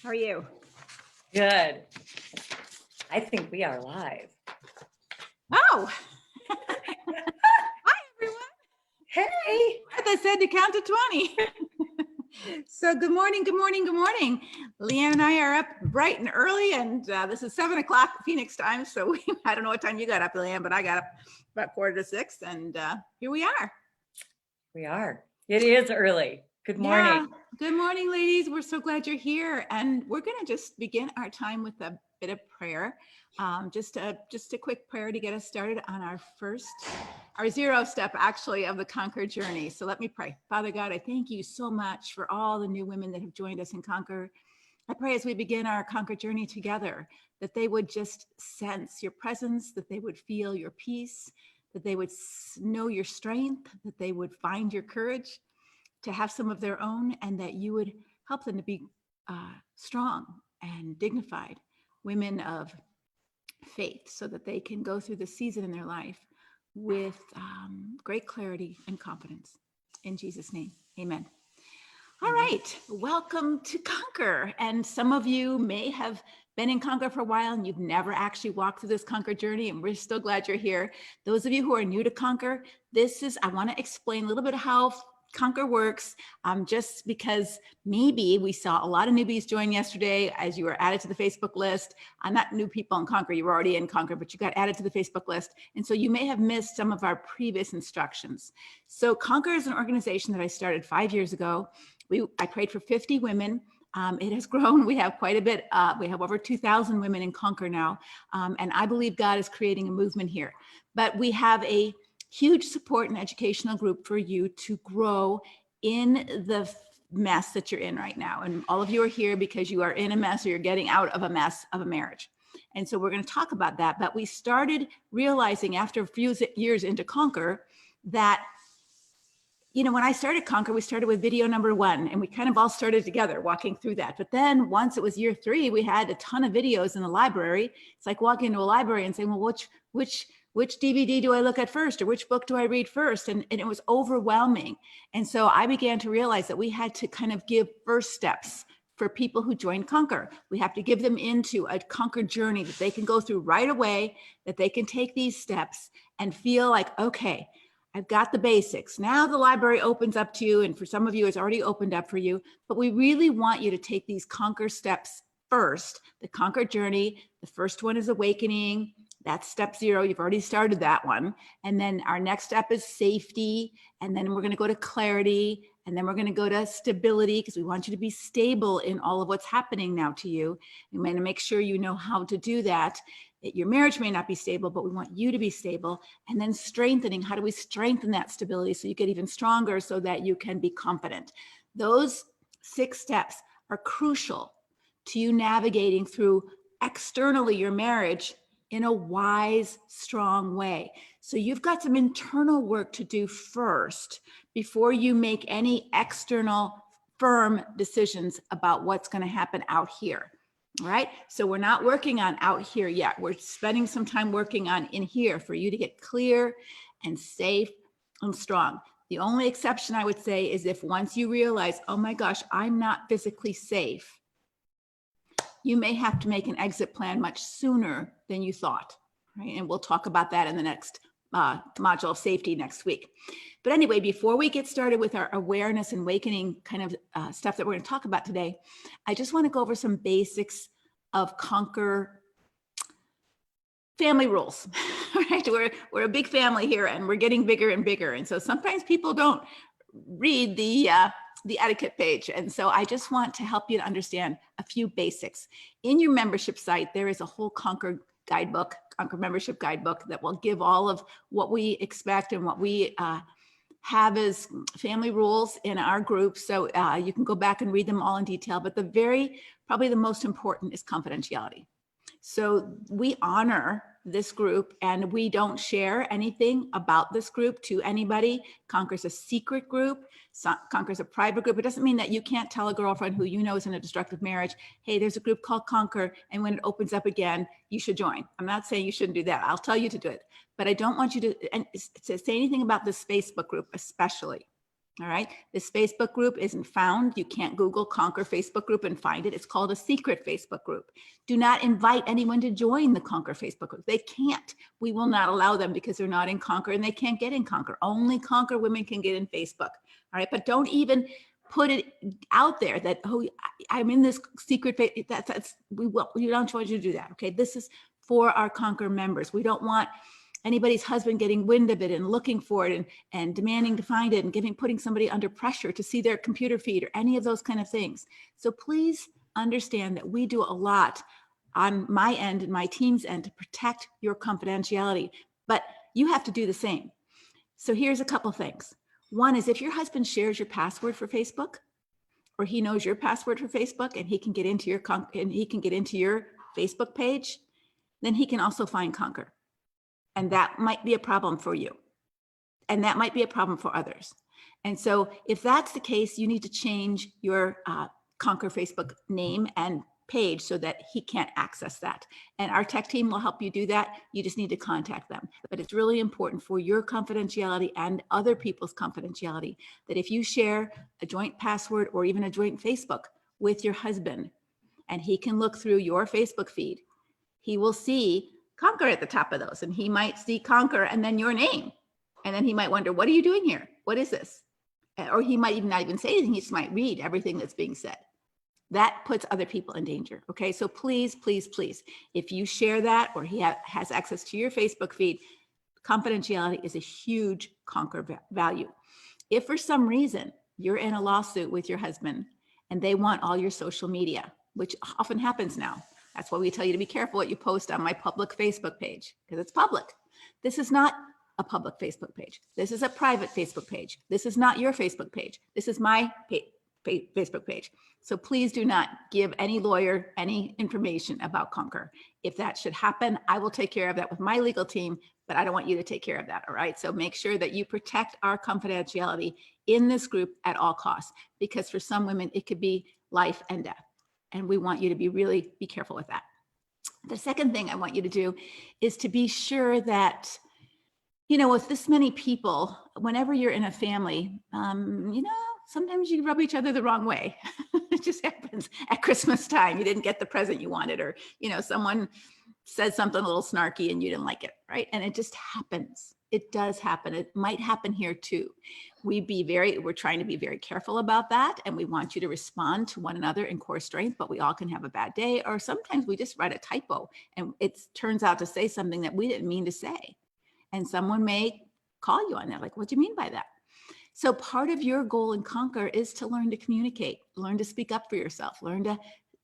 How are you? Good. I think we are live. Oh, hi everyone. Hey. Martha said to count to 20. So good morning, good morning, good morning. Leanne and I are up bright and early, and this is 7 o'clock Phoenix time. So I don't know what time you got up, Leanne, but I got up about 5:45, and here we are. We are. It is early. Good morning. Yeah. Good morning, ladies. We're so glad you're here, and we're going to just begin our time with a bit of prayer. Just a quick prayer to get us started on our zero step actually of the Conquer journey. So let me pray. Father God, I thank you so much for all the new women that have joined us in Conquer. I pray as we begin our Conquer journey together, that they would just sense your presence, that they would feel your peace, that they would know your strength, that they would find your courage to have some of their own, and that you would help them to be strong and dignified women of faith, so that they can go through the season in their life with great clarity and confidence. In Jesus' name, amen. All right, welcome to Conquer. And some of you may have been in Conquer for a while and you've never actually walked through this Conquer journey, and we're still glad you're here. Those of you who are new to Conquer, I want to explain a little bit how Conquer works, just because maybe we saw a lot of newbies join yesterday as you were added to the Facebook list. I'm not new people in Conquer, you were already in Conquer, but you got added to the Facebook list. And so you may have missed some of our previous instructions. So Conquer is an organization that I started 5 years ago. I prayed for 50 women. It has grown. We have quite a bit. We have over 2,000 women in Conquer now. And I believe God is creating a movement here. But we have a huge support and educational group for you to grow in the mess that you're in right now. And all of you are here because you are in a mess, or you're getting out of a mess of a marriage. And so we're going to talk about that. But we started realizing after a few years into Conquer that, you know, when I started Conquer, we started with video number 1, and we kind of all started together walking through that. But then once it was year 3, we had a ton of videos in the library. It's like walking into a library and saying, well, which DVD do I look at first, or which book do I read first? And it was overwhelming. And so I began to realize that we had to kind of give first steps for people who join Conquer. We have to give them into a Conquer journey that they can go through right away, that they can take these steps and feel like, okay, I've got the basics. Now the library opens up to you, and for some of you, it's already opened up for you, but we really want you to take these Conquer steps first. The Conquer journey, the first one is awakening. That's step 0. You've already started that one. And then our next step is safety. And then we're going to go to clarity. And then we're going to go to stability, because we want you to be stable in all of what's happening now to you. We want to make sure you know how to do that. Your marriage may not be stable, but we want you to be stable. And then strengthening. How do we strengthen that stability so you get even stronger, so that you can be confident? Those 6 steps are crucial to you navigating through externally your marriage in a wise, strong way. So you've got some internal work to do first before you make any external firm decisions about what's going to happen out here. All right. So we're not working on out here yet. We're spending some time working on in here for you to get clear and safe and strong. The only exception I would say is if once you realize, oh my gosh, I'm not physically safe, you may have to make an exit plan much sooner than you thought, right? And we'll talk about that in the next module of safety next week. But anyway, before we get started with our awareness and awakening kind of stuff that we're going to talk about today, I just want to go over some basics of Conquer family rules, right? We're a big family here, and we're getting bigger and bigger. And so sometimes people don't read the etiquette page. And so I just want to help you to understand a few basics. In your membership site, there is a whole Conquer guidebook, Conquer membership guidebook, that will give all of what we expect and what we have as family rules in our group. So you can go back and read them all in detail, but probably the most important is confidentiality. So we honor this group, and we don't share anything about this group to anybody. Conquer's a secret group. Conquer's a private group. It doesn't mean that you can't tell a girlfriend who you know is in a destructive marriage, hey, there's a group called Conquer, and when it opens up again, you should join. I'm not saying you shouldn't do that. I'll tell you to do it. But I don't want you to say anything about this Facebook group, especially. All right. This Facebook group isn't found. You can't Google Conquer Facebook group and find it. It's called a secret Facebook group. Do not invite anyone to join the Conquer Facebook group. They can't. We will not allow them because they're not in Conquer and they can't get in Conquer. Only Conquer women can get in Facebook. All right. But don't even put it out there that, oh, I'm in this secret. We don't want you to do that. Okay. This is for our Conquer members. We don't want anybody's husband getting wind of it and looking for it and demanding to find it and putting somebody under pressure to see their computer feed or any of those kind of things. So please understand that we do a lot on my end and my team's end to protect your confidentiality, but you have to do the same. So here's a couple things. One is if your husband shares your password for Facebook, or he knows your password for Facebook and he can get into your Facebook page, then he can also find Conquer. And that might be a problem for you. And that might be a problem for others. And so if that's the case, you need to change your Conquer Facebook name and page so that he can't access that. And our tech team will help you do that. You just need to contact them. But it's really important for your confidentiality and other people's confidentiality that if you share a joint password or even a joint Facebook with your husband, and he can look through your Facebook feed, he will see Conquer at the top of those, and he might see Conquer and then your name. And then he might wonder, what are you doing here? What is this? Or he might even not even say anything. He just might read everything that's being said. That puts other people in danger. Okay. So please, please, please, if you share that or he has access to your Facebook feed, confidentiality is a huge Conquer value. If for some reason you're in a lawsuit with your husband and they want all your social media, which often happens now, that's why we tell you to be careful what you post on my public Facebook page, because it's public. This is not a public Facebook page. This is a private Facebook page. This is not your Facebook page. This is my Facebook page. So please do not give any lawyer any information about Conquer. If that should happen, I will take care of that with my legal team, but I don't want you to take care of that. All right. So make sure that you protect our confidentiality in this group at all costs, because for some women, it could be life and death. And we want you to really be careful with that. The second thing I want you to do is to be sure that, with this many people, whenever you're in a family, sometimes you rub each other the wrong way. It just happens at Christmas time. You didn't get the present you wanted, or, someone said something a little snarky and you didn't like it, right? And it just happens. It does happen. It might happen here too. We're trying to be very careful about that. And we want you to respond to one another in core strength, but we all can have a bad day. Or sometimes we just write a typo and it turns out to say something that we didn't mean to say. And someone may call you on that. Like, what do you mean by that? So part of your goal in Conquer is to learn to communicate, learn to speak up for yourself, learn to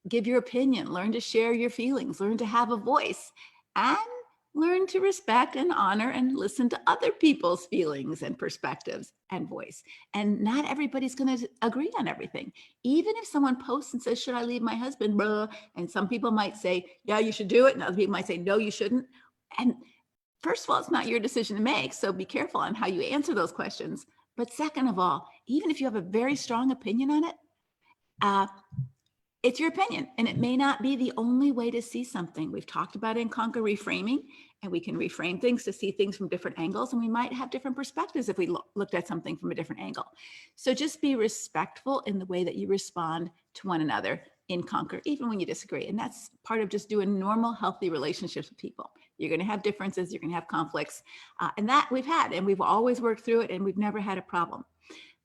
give your opinion, learn to share your feelings, learn to have a voice, and learn to respect and honor and listen to other people's feelings and perspectives and voice. And not everybody's going to agree on everything. Even if someone posts and says, should I leave my husband? Blah, and some people might say, yeah, you should do it. And other people might say, no, you shouldn't. And first of all, it's not your decision to make. So be careful on how you answer those questions. But second of all, even if you have a very strong opinion on it, it's your opinion, and it may not be the only way to see something. We've talked about in Conquer reframing, and we can reframe things to see things from different angles, and we might have different perspectives if we looked at something from a different angle. So just be respectful in the way that you respond to one another in Conquer, even when you disagree. And that's part of just doing normal, healthy relationships with people. You're going to have differences, you're going to have conflicts, and that we've had, and we've always worked through it, and we've never had a problem.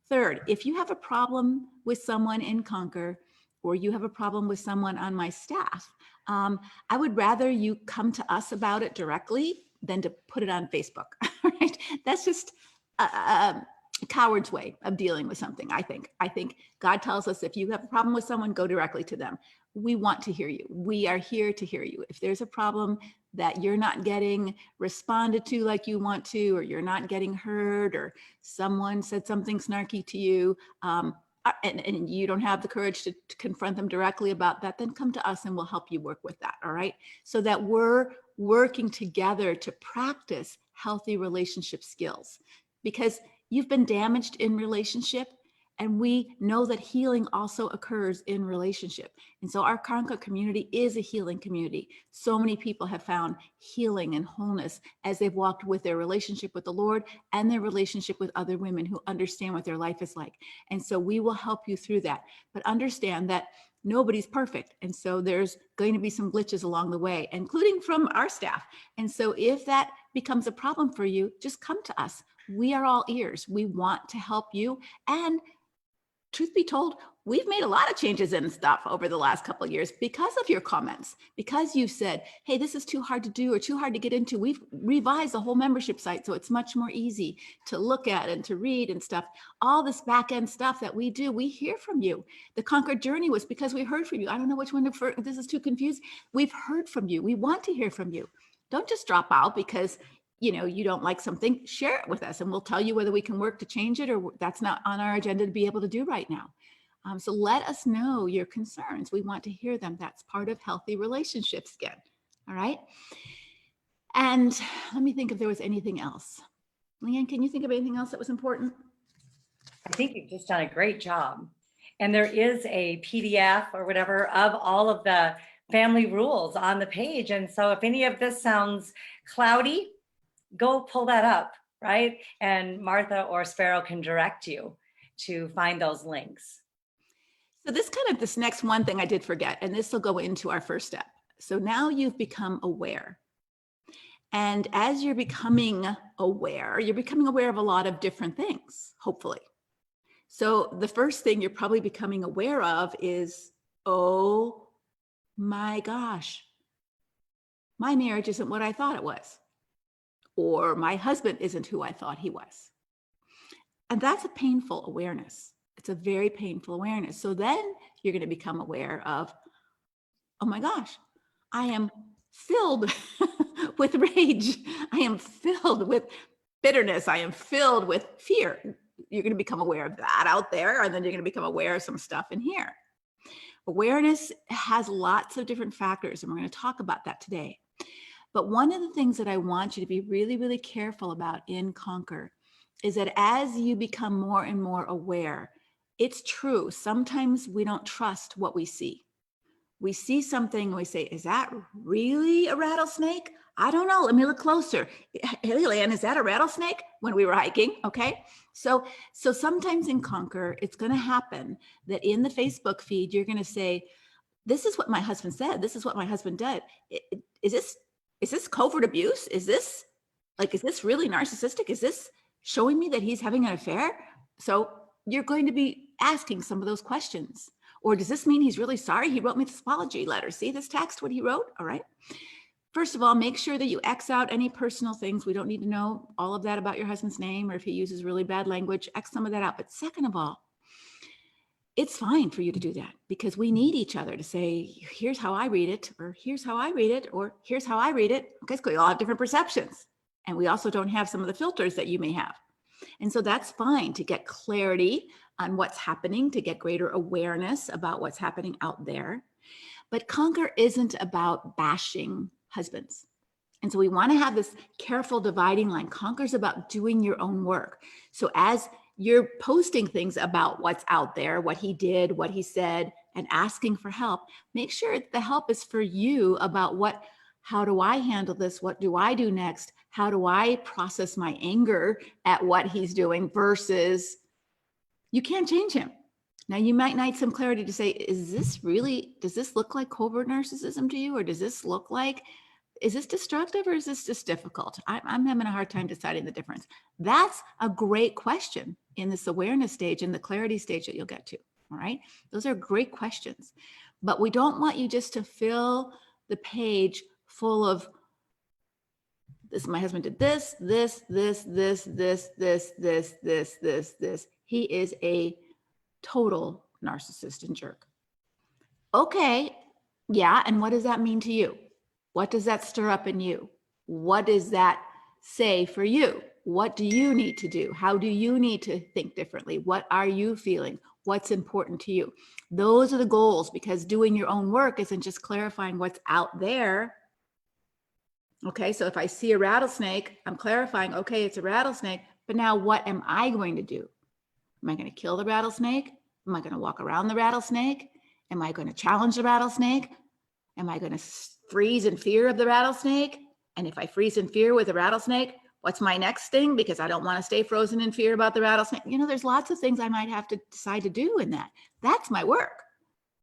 Third, if you have a problem with someone in Conquer, or you have a problem with someone on my staff, I would rather you come to us about it directly than to put it on Facebook, right? That's just a coward's way of dealing with something, I think. I think God tells us if you have a problem with someone, go directly to them. We want to hear you. We are here to hear you. If there's a problem that you're not getting responded to like you want to, or you're not getting heard, or someone said something snarky to you, and you don't have the courage to confront them directly about that, then come to us and we'll help you work with that, all right? So that we're working together to practice healthy relationship skills, because you've been damaged in relationship And we know that healing also occurs in relationship. And so our Conquer community is a healing community. So many people have found healing and wholeness as they've walked with their relationship with the Lord and their relationship with other women who understand what their life is like. And so we will help you through that. But understand that nobody's perfect. And so there's going to be some glitches along the way, including from our staff. And so if that becomes a problem for you, just come to us. We are all ears. We want to help you. And truth be told, we've made a lot of changes and stuff over the last couple of years because of your comments, because you said, hey, this is too hard to do or too hard to get into. We've revised the whole membership site so it's much more easy to look at and to read and stuff. All this back end stuff that we do, we hear from you. The Conquer Journey was because we heard from you. I don't know which one to first, this is too confused. We've heard from you. We want to hear from you. Don't just drop out because you don't like something. Share it with us and we'll tell you whether we can work to change it or that's not on our agenda to be able to do right now. So let us know your concerns. We want to hear them. That's part of healthy relationships again. All right. And let me think if there was anything else. Leanne, can you think of anything else that was important? I think you've just done a great job. And there is a PDF or whatever of all of the family rules on the page. And so if any of this sounds cloudy, go pull that up, right? And Martha or Sparrow can direct you to find those links. So this next one thing I did forget, and this will go into our first step. So now you've become aware. And as you're becoming aware of a lot of different things, hopefully. So the first thing you're probably becoming aware of is, oh my gosh, my marriage isn't what I thought it was. Or my husband isn't who I thought he was. And that's a painful awareness. It's a very painful awareness. So then you're going to become aware of, oh my gosh, I am filled with rage. I am filled with bitterness. I am filled with fear. You're going to become aware of that out there, and then you're going to become aware of some stuff in here. Awareness has lots of different factors, and we're going to talk about that today. But one of the things that I want you to be really, really careful about in Conquer is that as you become more and more aware, it's true. Sometimes we don't trust what we see. We see something and we say, is that really a rattlesnake? I don't know. Let me look closer. Hey, Leanne, is that a rattlesnake? When we were hiking, okay? So sometimes in Conquer, it's going to happen that in the Facebook feed, you're going to say, this is what my husband said. This is what my husband did. Is this covert abuse? Is this really narcissistic? Is this showing me that he's having an affair? So you're going to be asking some of those questions. Or does this mean he's really sorry? He wrote me this apology letter. See this text, what he wrote? All right. First of all, make sure that you X out any personal things. We don't need to know all of that about your husband's name, or if he uses really bad language, X some of that out. But second of all, it's fine for you to do that because we need each other to say, here's how I read it, or here's how I read it, or here's how I read it. Okay, so we all have different perceptions. And we also don't have some of the filters that you may have. And so that's fine to get clarity on what's happening, to get greater awareness about what's happening out there. But Conquer isn't about bashing husbands. And so we want to have this careful dividing line. Conquer's about doing your own work. So as you're posting things about what's out there, what he did, what he said, and asking for help, make sure the help is for you about how do I handle this? What do I do next? How do I process my anger at what he's doing versus you can't change him. Now you might need some clarity to say, does this look like covert narcissism to you? Or does this look like, is this destructive or is this just difficult? I'm having a hard time deciding the difference. That's a great question in this awareness stage and the clarity stage that you'll get to, all right? Those are great questions, but we don't want you just to fill the page full of this, my husband did this. He is a total narcissist and jerk. Okay, yeah, and what does that mean to you? What does that stir up in you? What does that say for you? What do you need to do? How do you need to think differently? What are you feeling? What's important to you? Those are the goals, because doing your own work isn't just clarifying what's out there. Okay, so if I see a rattlesnake, I'm clarifying, okay, it's a rattlesnake, but now what am I going to do? Am I going to kill the rattlesnake? Am I going to walk around the rattlesnake? Am I going to challenge the rattlesnake? Am I going to freeze in fear of the rattlesnake? And if I freeze in fear with a rattlesnake, what's my next thing? Because I don't want to stay frozen in fear about the rattlesnake. There's lots of things I might have to decide to do in that. That's my work,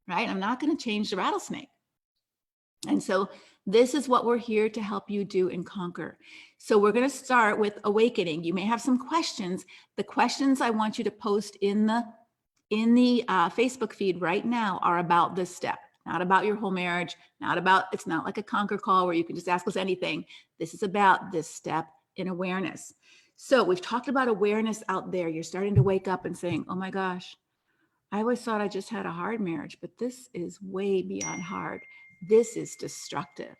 right? I'm not going to change the rattlesnake. And so this is what we're here to help you do and conquer. So we're going to start with awakening. You may have some questions. The questions I want you to post in the Facebook feed right now are about this step, not about your whole marriage, it's not like a conquer call where you can just ask us anything. This is about this step in awareness. So we've talked about awareness out there. You're starting to wake up and saying, oh my gosh, I always thought I just had a hard marriage, but this is way beyond hard. This is destructive.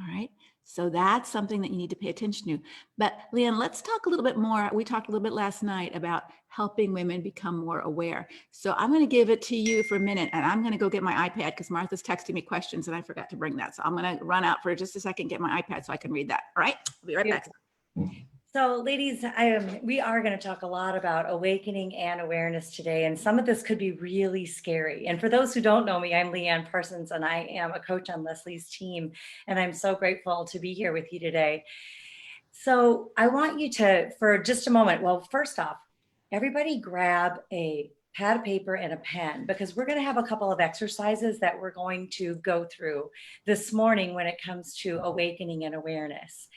All right. So that's something that you need to pay attention to. But Leanne, let's talk a little bit more. We talked a little bit last night about helping women become more aware. So I'm going to give it to you for a minute, and I'm going to go get my iPad because Martha's texting me questions and I forgot to bring that. So I'm going to run out for just a second, get my iPad so I can read that. All right. I'll be right back. So ladies, we are going to talk a lot about awakening and awareness today, and some of this could be really scary. And for those who don't know me, I'm Leanne Parsons, and I am a coach on Leslie's team, and I'm so grateful to be here with you today. So I want you to, for just a moment, well, first off, everybody grab a pad of paper and a pen, because we're going to have a couple of exercises that we're going to go through this morning when it comes to awakening and awareness.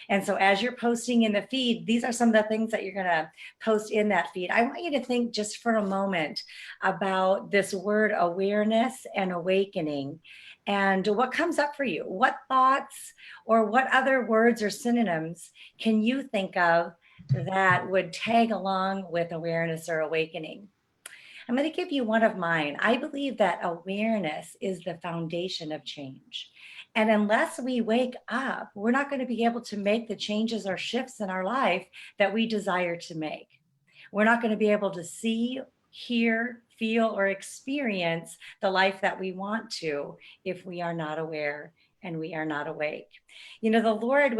And so as you're posting in the feed, these are some of the things that you're going to post in that feed. I want you to think just for a moment about this word awareness and awakening and what comes up for you. What thoughts or what other words or synonyms can you think of that would tag along with awareness or awakening? I'm going to give you one of mine. I believe that awareness is the foundation of change. And unless we wake up, we're not going to be able to make the changes or shifts in our life that we desire to make. We're not going to be able to see, hear, feel, or experience the life that we want to if we are not aware and we are not awake. The Lord,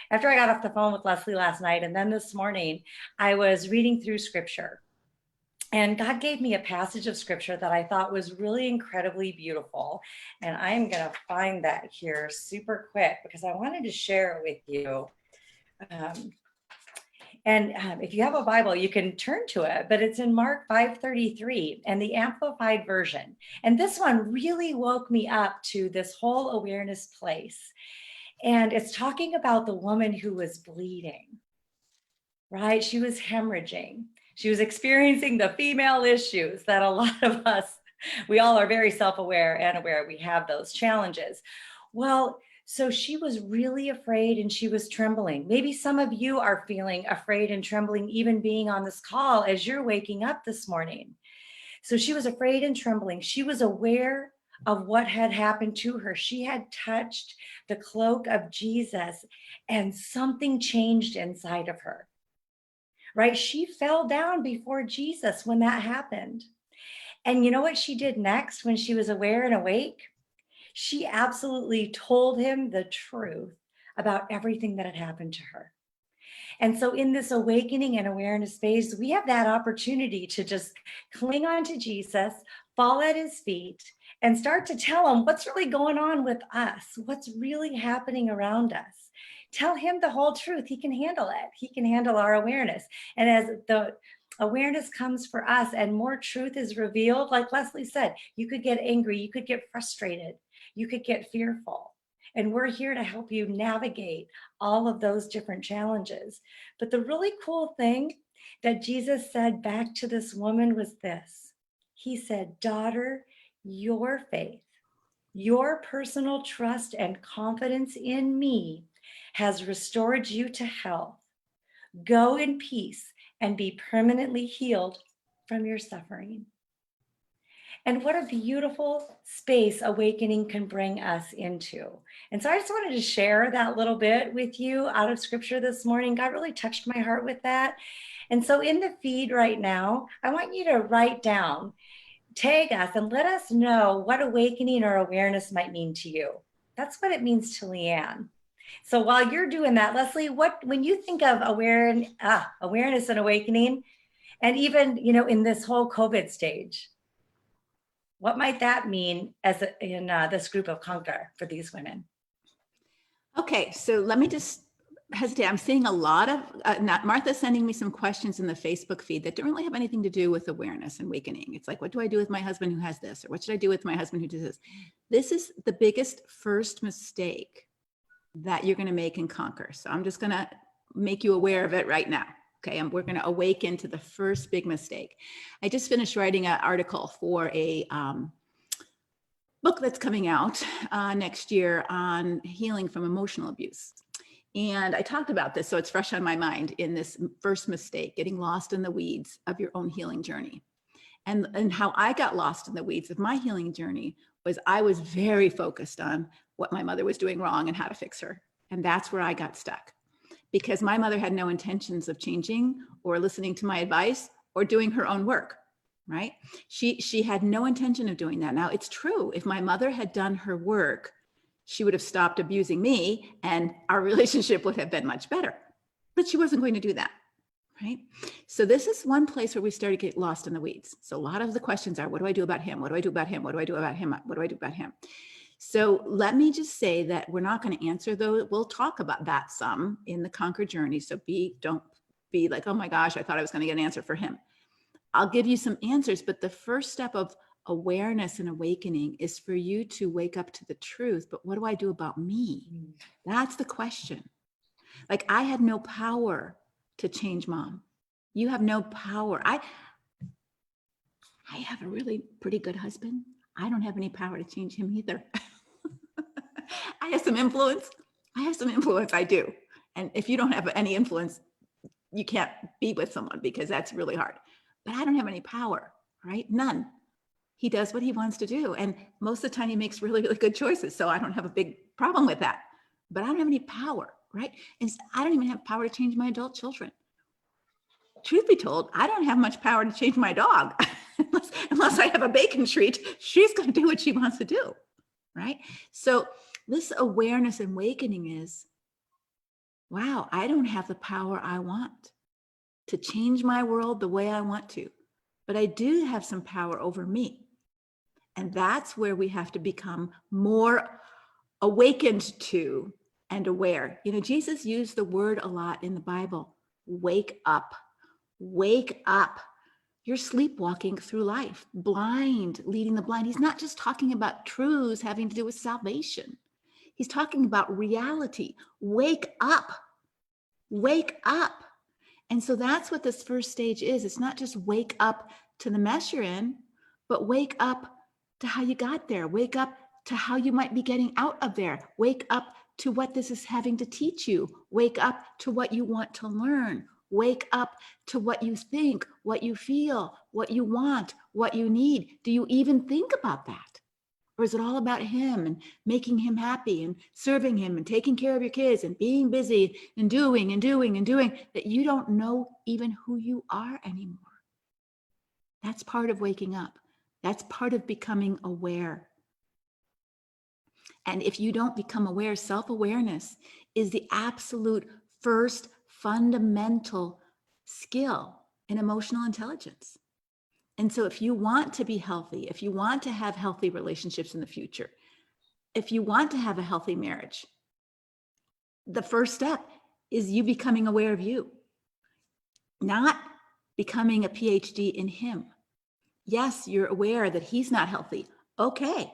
after I got off the phone with Leslie last night, and then this morning, I was reading through scripture. And God gave me a passage of scripture that I thought was really incredibly beautiful. And I'm going to find that here super quick because I wanted to share it with you. If you have a Bible, you can turn to it, but it's in Mark 5:33 and the Amplified Version. And this one really woke me up to this whole awareness place. And it's talking about the woman who was bleeding, right? She was hemorrhaging. She was experiencing the female issues that a lot of us, we all are very self-aware and aware we have those challenges. Well, so she was really afraid and she was trembling. Maybe some of you are feeling afraid and trembling, even being on this call as you're waking up this morning. So she was afraid and trembling. She was aware of what had happened to her. She had touched the cloak of Jesus and something changed inside of her. Right? She fell down before Jesus when that happened. And you know what she did next when she was aware and awake? She absolutely told him the truth about everything that had happened to her. And so in this awakening and awareness phase, we have that opportunity to just cling on to Jesus, fall at his feet, and start to tell him what's really going on with us, what's really happening around us. Tell him the whole truth. He can handle it. He can handle our awareness. And as the awareness comes for us and more truth is revealed, like Leslie said, you could get angry, you could get frustrated, you could get fearful. And we're here to help you navigate all of those different challenges. But the really cool thing that Jesus said back to this woman was this. He said, "Daughter, your faith, your personal trust and confidence in me has restored you to health. Go in peace and be permanently healed from your suffering." And what a beautiful space awakening can bring us into. And so I just wanted to share that little bit with you out of scripture this morning. God really touched my heart with that. And so in the feed right now, I want you to write down, tag us, and let us know what awakening or awareness might mean to you. That's what it means to Leanne. So while you're doing that, Leslie, when you think of awareness and awakening, And even, in this whole COVID stage, what might that mean in this group of Conquer for these women? Okay, so let me just hesitate. I'm seeing a lot of Martha sending me some questions in the Facebook feed that don't really have anything to do with awareness and awakening. It's like, what do I do with my husband who has this? Or what should I do with my husband who does this? This is the biggest first mistake that you're going to make in Conquer. So I'm just going to make you aware of it right now. Okay, we're going to awaken to the first big mistake. I just finished writing an article for a book that's coming out next year on healing from emotional abuse. And I talked about this, so it's fresh on my mind in this first mistake, getting lost in the weeds of your own healing journey. And how I got lost in the weeds of my healing journey was I was very focused on what my mother was doing wrong and how to fix her. And that's where I got stuck, because my mother had no intentions of changing or listening to my advice or doing her own work. Right? She had no intention of doing that. Now, it's true. If my mother had done her work, she would have stopped abusing me and our relationship would have been much better. But she wasn't going to do that. Right? So this is one place where we start to get lost in the weeds. So a lot of the questions are, what do I do about him? What do I do about him? What do I do about him? What do I do about him? So let me just say that we're not going to answer those. We'll talk about that some in the Conquer journey. So don't be like, oh my gosh, I thought I was going to get an answer for him. I'll give you some answers, but the first step of awareness and awakening is for you to wake up to the truth. But what do I do about me? That's the question. Like, I had no power to change Mom. You have no power. I have a really pretty good husband. I don't have any power to change him either. I have some influence. I do. And if you don't have any influence, you can't be with someone, because that's really hard. But I don't have any power, right? None. He does what he wants to do. And most of the time he makes really, really good choices. So I don't have a big problem with that. But I don't have any power, right? And I don't even have power to change my adult children. Truth be told, I don't have much power to change my dog. unless I have a bacon treat, she's going to do what she wants to do, right? So this awareness and awakening is, wow, I don't have the power I want to change my world the way I want to, but I do have some power over me. And that's where we have to become more awakened to and aware. Jesus used the word a lot in the Bible. Wake up, wake up. You're sleepwalking through life, blind, leading the blind. He's not just talking about truths having to do with salvation. He's talking about reality. Wake up, wake up. And so that's what this first stage is. It's not just wake up to the mess you're in, but wake up to how you got there. Wake up to how you might be getting out of there. Wake up to what this is having to teach you. Wake up to what you want to learn. Wake up to what you think, what you feel, what you want, what you need. Do you even think about that? Or is it all about him and making him happy and serving him and taking care of your kids and being busy and doing that you don't know even who you are anymore? That's part of waking up. That's part of becoming aware. And if you don't become aware, self-awareness is the absolute first fundamental skill in emotional intelligence. And so if you want to be healthy, if you want to have healthy relationships in the future, if you want to have a healthy marriage, the first step is you becoming aware of you, not becoming a PhD in him. Yes, you're aware that he's not healthy. Okay.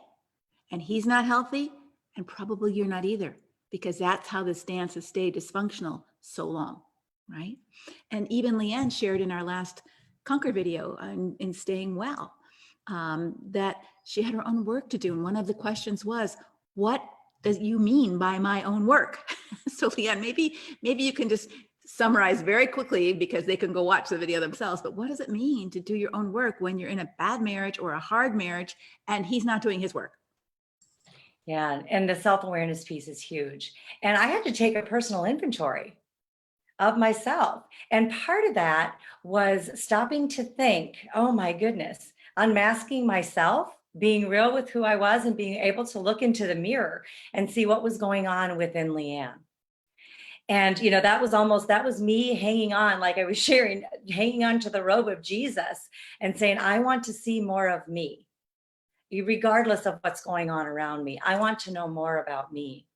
And he's not healthy, and probably you're not either, because that's how this dance has stayed dysfunctional so long, right? And even Leanne shared in our last Conquer video in Staying Well, that she had her own work to do. And one of the questions was, what does you mean by my own work? So Leanne, maybe you can just summarize very quickly, because they can go watch the video themselves, but what does it mean to do your own work when you're in a bad marriage or a hard marriage and he's not doing his work? Yeah, and the self-awareness piece is huge. And I had to take a personal inventory of myself. And part of that was stopping to think, oh my goodness, unmasking myself, being real with who I was, and being able to look into the mirror and see what was going on within Leanne. And, that was me hanging on, like I was sharing, hanging on to the robe of Jesus and saying, I want to see more of me, regardless of what's going on around me. I want to know more about me.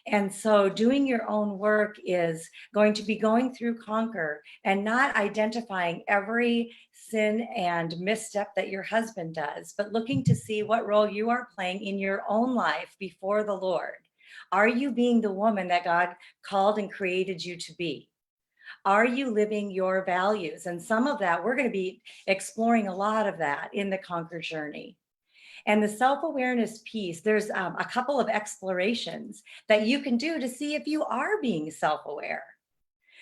And so doing your own work is going to be going through Conquer and not identifying every sin and misstep that your husband does, but looking to see what role you are playing in your own life before the Lord. Are you being the woman that God called and created you to be? Are you living your values? And some of that, we're going to be exploring a lot of that in the Conquer journey. And the self-awareness piece, there's a couple of explorations that you can do to see if you are being self-aware.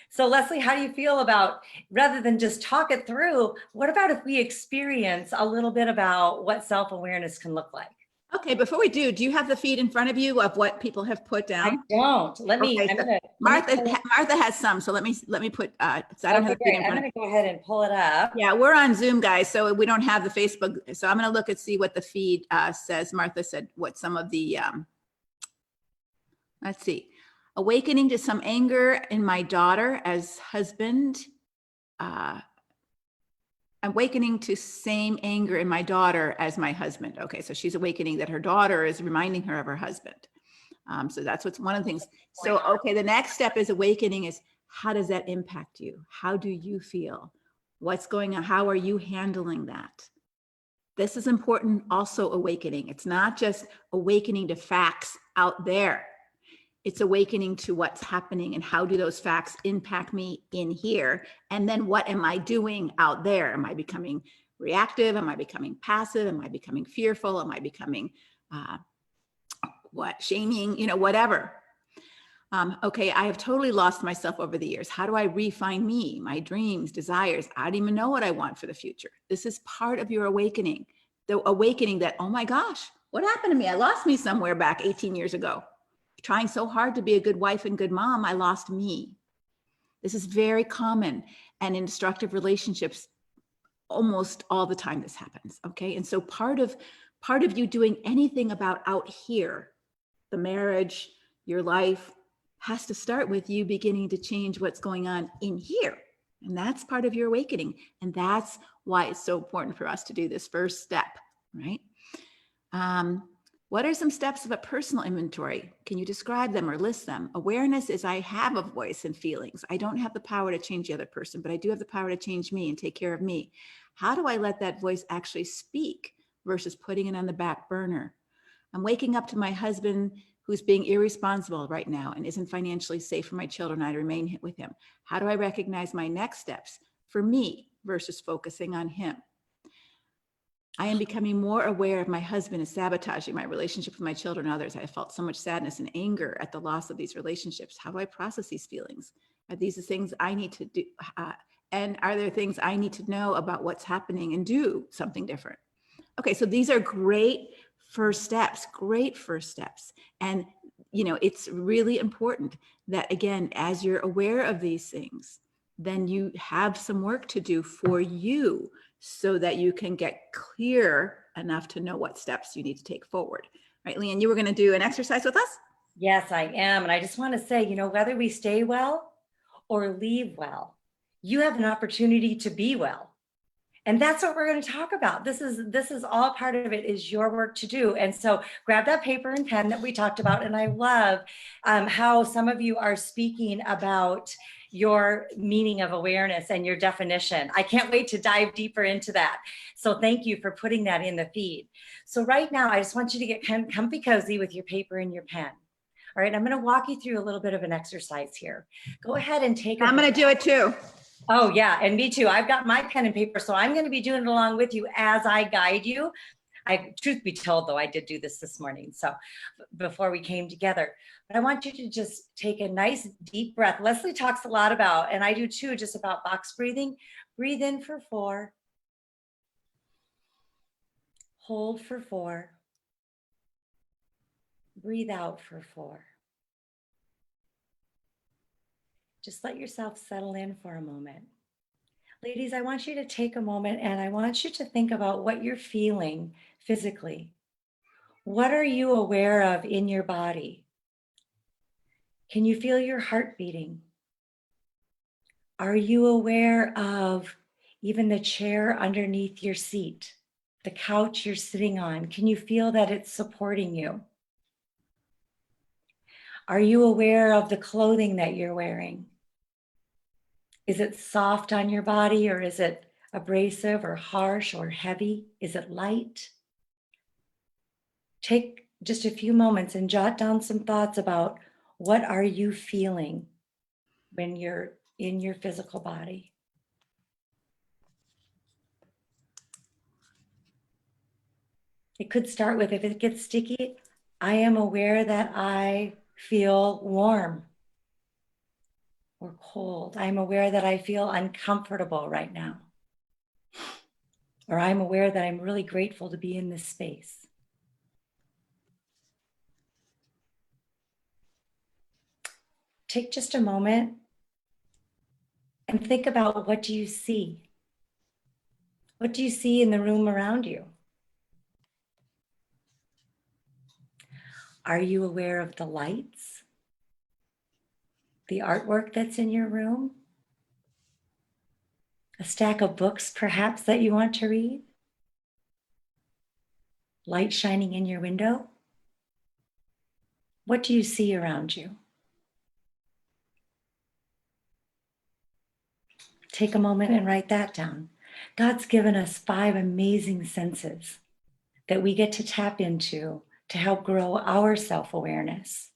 So Leslie, how do you feel about, rather than just talk it through, what about if we experience a little bit about what self-awareness can look like? Okay, before we do you have the feed in front of you of what people have put I down? don't. Let me, Okay, I'm so gonna, Martha has some, so let me put, so I don't have okay, the feed great. in I'm front of gonna go ahead and pull it up. Yeah, we're on Zoom, guys, so we don't have the Facebook. So I'm going to look and see what the feed says. Martha said what some of the, let's see, awakening to some anger in my daughter as husband, awakening to same anger in my daughter as my husband. Okay, so she's awakening that her daughter is reminding her of her husband. So that's what's one of the things. So, okay, the next step is awakening is how does that impact you? How do you feel? What's going on? How are you handling that? This is important also awakening. It's not just awakening to facts out there. It's awakening to what's happening and how do those facts impact me in here? And then what am I doing out there? Am I becoming reactive? Am I becoming passive? Am I becoming fearful? Am I becoming shaming, whatever. Okay, I have totally lost myself over the years. How do I refine me, my dreams, desires? I don't even know what I want for the future. This is part of your awakening. The awakening that, oh my gosh, what happened to me? I lost me somewhere back 18 years ago. Trying so hard to be a good wife and good mom, I lost me. This is very common. And in destructive relationships, almost all the time this happens, okay? And so part of you doing anything about out here, the marriage, your life, has to start with you beginning to change what's going on in here. And that's part of your awakening. And that's why it's so important for us to do this first step, right? What are some steps of a personal inventory? Can you describe them or list them? Awareness is I have a voice and feelings. I don't have the power to change the other person, but I do have the power to change me and take care of me. How do I let that voice actually speak versus putting it on the back burner? I'm waking up to my husband who's being irresponsible right now and isn't financially safe for my children. I remain with him. How do I recognize my next steps for me versus focusing on him? I am becoming more aware of my husband is sabotaging my relationship with my children and others. I have felt so much sadness and anger at the loss of these relationships. How do I process these feelings? Are these the things I need to do? And are there things I need to know about what's happening and do something different? Okay, so these are great first steps. And, it's really important that, again, as you're aware of these things, then you have some work to do for you so that you can get clear enough to know what steps you need to take forward. Right, Leanne, you were going to do an exercise with us? Yes, I am. And I just want to say, whether we stay well or leave well, you have an opportunity to be well. And that's what we're going to talk about. This is all part of it, is your work to do. And so grab that paper and pen that we talked about. And I love how some of you are speaking about your meaning of awareness and your definition. I can't wait to dive deeper into that. So thank you for putting that in the feed. So right now, I just want you to get comfy cozy with your paper and your pen. All right, I'm going to walk you through a little bit of an exercise here. Go ahead and take a I'm going to do it too. Oh yeah, and me too. I've got my pen and paper, so I'm going to be doing it along with you as I guide you. Truth be told, though, I did do this morning, so before we came together. But I want you to just take a nice deep breath. Leslie talks a lot about, and I do too, just about box breathing. Breathe in for 4. Hold for 4. Breathe out for 4. Just let yourself settle in for a moment. Ladies, I want you to take a moment and I want you to think about what you're feeling physically. What are you aware of in your body? Can you feel your heart beating? Are you aware of even the chair underneath your seat, the couch you're sitting on? Can you feel that it's supporting you? Are you aware of the clothing that you're wearing? Is it soft on your body, or is it abrasive or harsh or heavy? Is it light? Take just a few moments and jot down some thoughts about what are you feeling when you're in your physical body. It could start with, if it gets sticky, I am aware that I feel warm or cold. I'm aware that I feel uncomfortable right now. Or I'm aware that I'm really grateful to be in this space. Take just a moment and think about, what do you see? What do you see in the room around you? Are you aware of the lights? The artwork that's in your room? A stack of books, perhaps, that you want to read? Light shining in your window? What do you see around you? Take a moment and write that down. God's given us 5 amazing senses that we get to tap into to help grow our self-awareness.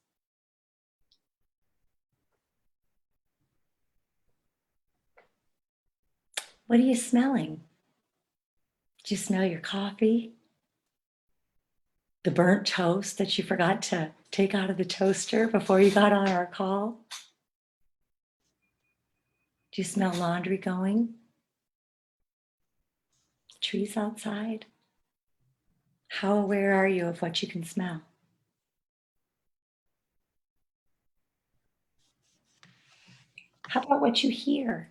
What are you smelling? Do you smell your coffee? The burnt toast that you forgot to take out of the toaster before you got on our call? Do you smell laundry going? Trees outside? How aware are you of what you can smell? How about what you hear?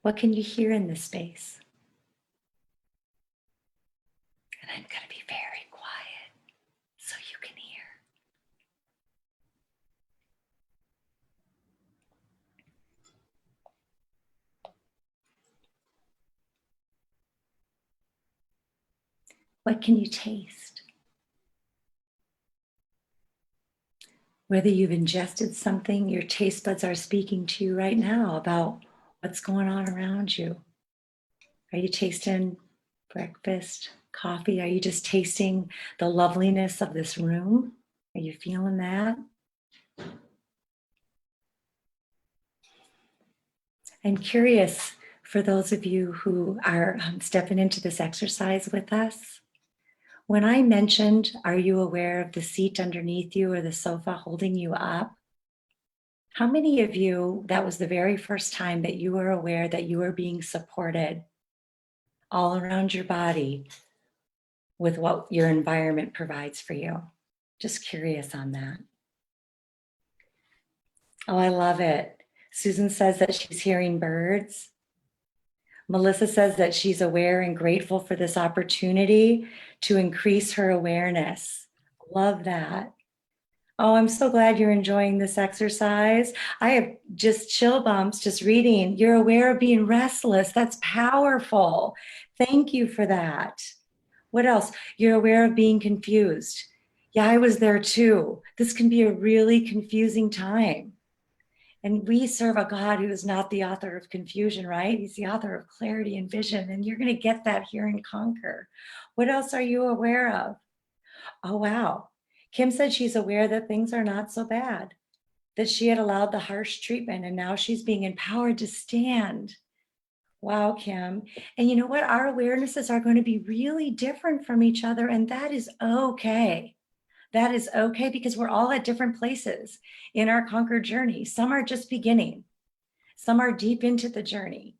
What can you hear in this space? And I'm going to be very quiet so you can hear. What can you taste? Whether you've ingested something, your taste buds are speaking to you right now about what's going on around you. Are you tasting breakfast, coffee? Are you just tasting the loveliness of this room? Are you feeling that? I'm curious, for those of you who are stepping into this exercise with us, when I mentioned, are you aware of the seat underneath you or the sofa holding you up? How many of you, that was the very first time that you were aware that you were being supported all around your body with what your environment provides for you? Just curious on that. Oh, I love it. Susan says that she's hearing birds. Melissa says that she's aware and grateful for this opportunity to increase her awareness. Love that. Oh, I'm so glad you're enjoying this exercise. I have just chill bumps just reading. You're aware of being restless. That's powerful. Thank you for that. What else? You're aware of being confused. Yeah, I was there too. This can be a really confusing time. And we serve a God who is not the author of confusion, right? He's the author of clarity and vision. And you're going to get that here in Conquer. What else are you aware of? Oh, wow. Kim said she's aware that things are not so bad, that she had allowed the harsh treatment and now she's being empowered to stand. Wow, Kim. And you know what? Our awarenesses are going to be really different from each other, and that is okay. That is okay, because we're all at different places in our Conquer journey. Some are just beginning. Some are deep into the journey.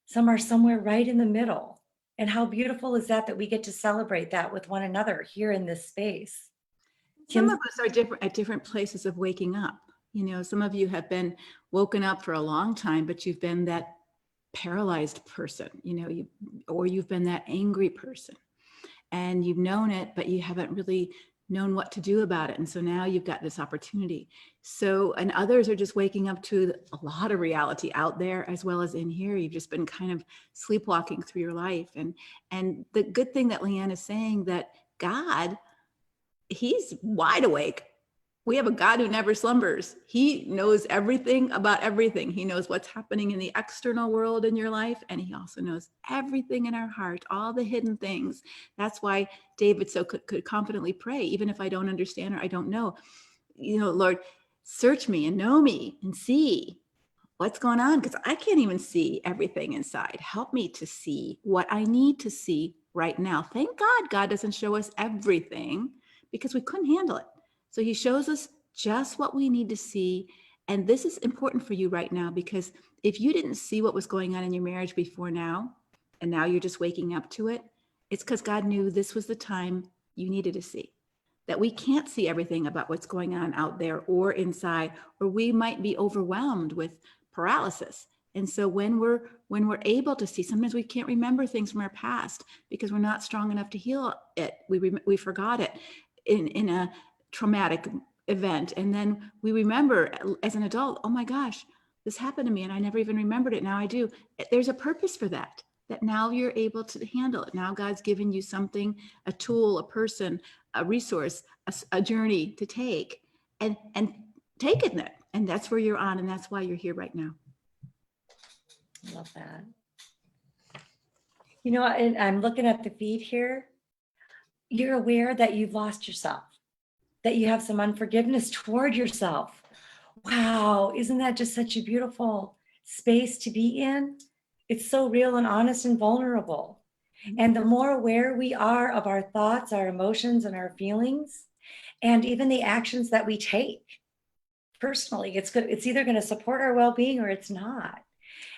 Some are somewhere right in the middle. And how beautiful is that we get to celebrate that with one another here in this space. Some of us are different at different places of waking up. You know, some of you have been woken up for a long time, but you've been that paralyzed person, you know, or you've been that angry person. And you've known it, but you haven't really known what to do about it. And so now you've got this opportunity. So, and others are just waking up to a lot of reality out there as well as in here. You've just been kind of sleepwalking through your life. And the good thing that Leanne is saying, that God, he's wide awake. We have a God who never slumbers. He knows everything about everything. He knows what's happening in the external world in your life, and he also knows everything in our heart, all the hidden things. That's why David could confidently pray, even if I don't understand or I don't know. Lord, search me and know me and see what's going on, because I can't even see everything inside. Help me to see what I need to see right now. Thank God God doesn't show us everything, because we couldn't handle it. So he shows us just what we need to see. And this is important for you right now, because if you didn't see what was going on in your marriage before now, and now you're just waking up to it, it's because God knew this was the time you needed to see. That we can't see everything about what's going on out there or inside, or we might be overwhelmed with paralysis. And so when we're able to see, sometimes we can't remember things from our past because we're not strong enough to heal it. We forgot it in a traumatic event. And then we remember as an adult, oh my gosh, this happened to me and I never even remembered it. Now I do. There's a purpose for that now you're able to handle it. Now God's given you something, a tool, a person, a resource, a journey to take and take it. And that's where you're on. And that's why you're here right now. Love that. And I'm looking at the feed here. You're aware that you've lost yourself, that you have some unforgiveness toward yourself. Wow, isn't that just such a beautiful space to be in? It's so real and honest and vulnerable. And the more aware we are of our thoughts, our emotions, and our feelings, and even the actions that we take personally, it's either going to support our well-being or it's not.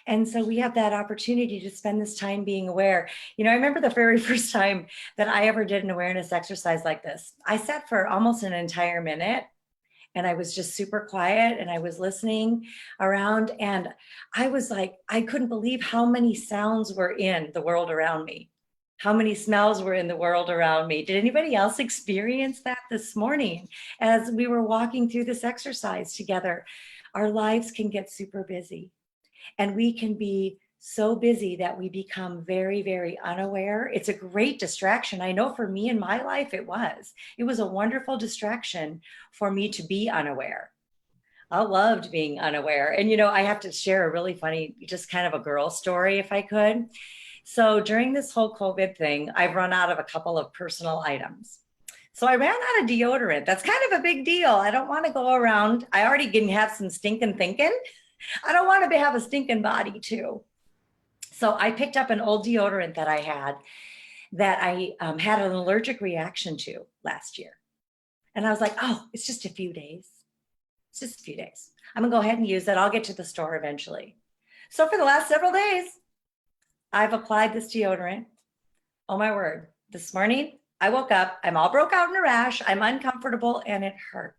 And so we have that opportunity to spend this time being aware. I remember the very first time that I ever did an awareness exercise like this. I sat for almost an entire minute and I was just super quiet and I was listening around and I was like, I couldn't believe how many sounds were in the world around me, how many smells were in the world around me. Did anybody else experience that this morning as we were walking through this exercise together? Our lives can get super busy. And we can be so busy that we become very, very unaware. It's a great distraction. I know for me in my life, it was a wonderful distraction for me to be unaware. I loved being unaware. And, I have to share a really funny, just kind of a girl story if I could. So during this whole COVID thing, I've run out of a couple of personal items. So I ran out of deodorant. That's kind of a big deal. I don't want to go around. I already can have some stinking thinking. I don't want to have a stinking body too. So I picked up an old deodorant that I had that I had an allergic reaction to last year. And I was like, oh, it's just a few days. It's just a few days. I'm gonna go ahead and use it. I'll get to the store eventually. So for the last several days, I've applied this deodorant. Oh my word. This morning, I woke up, I'm all broke out in a rash, I'm uncomfortable and it hurts.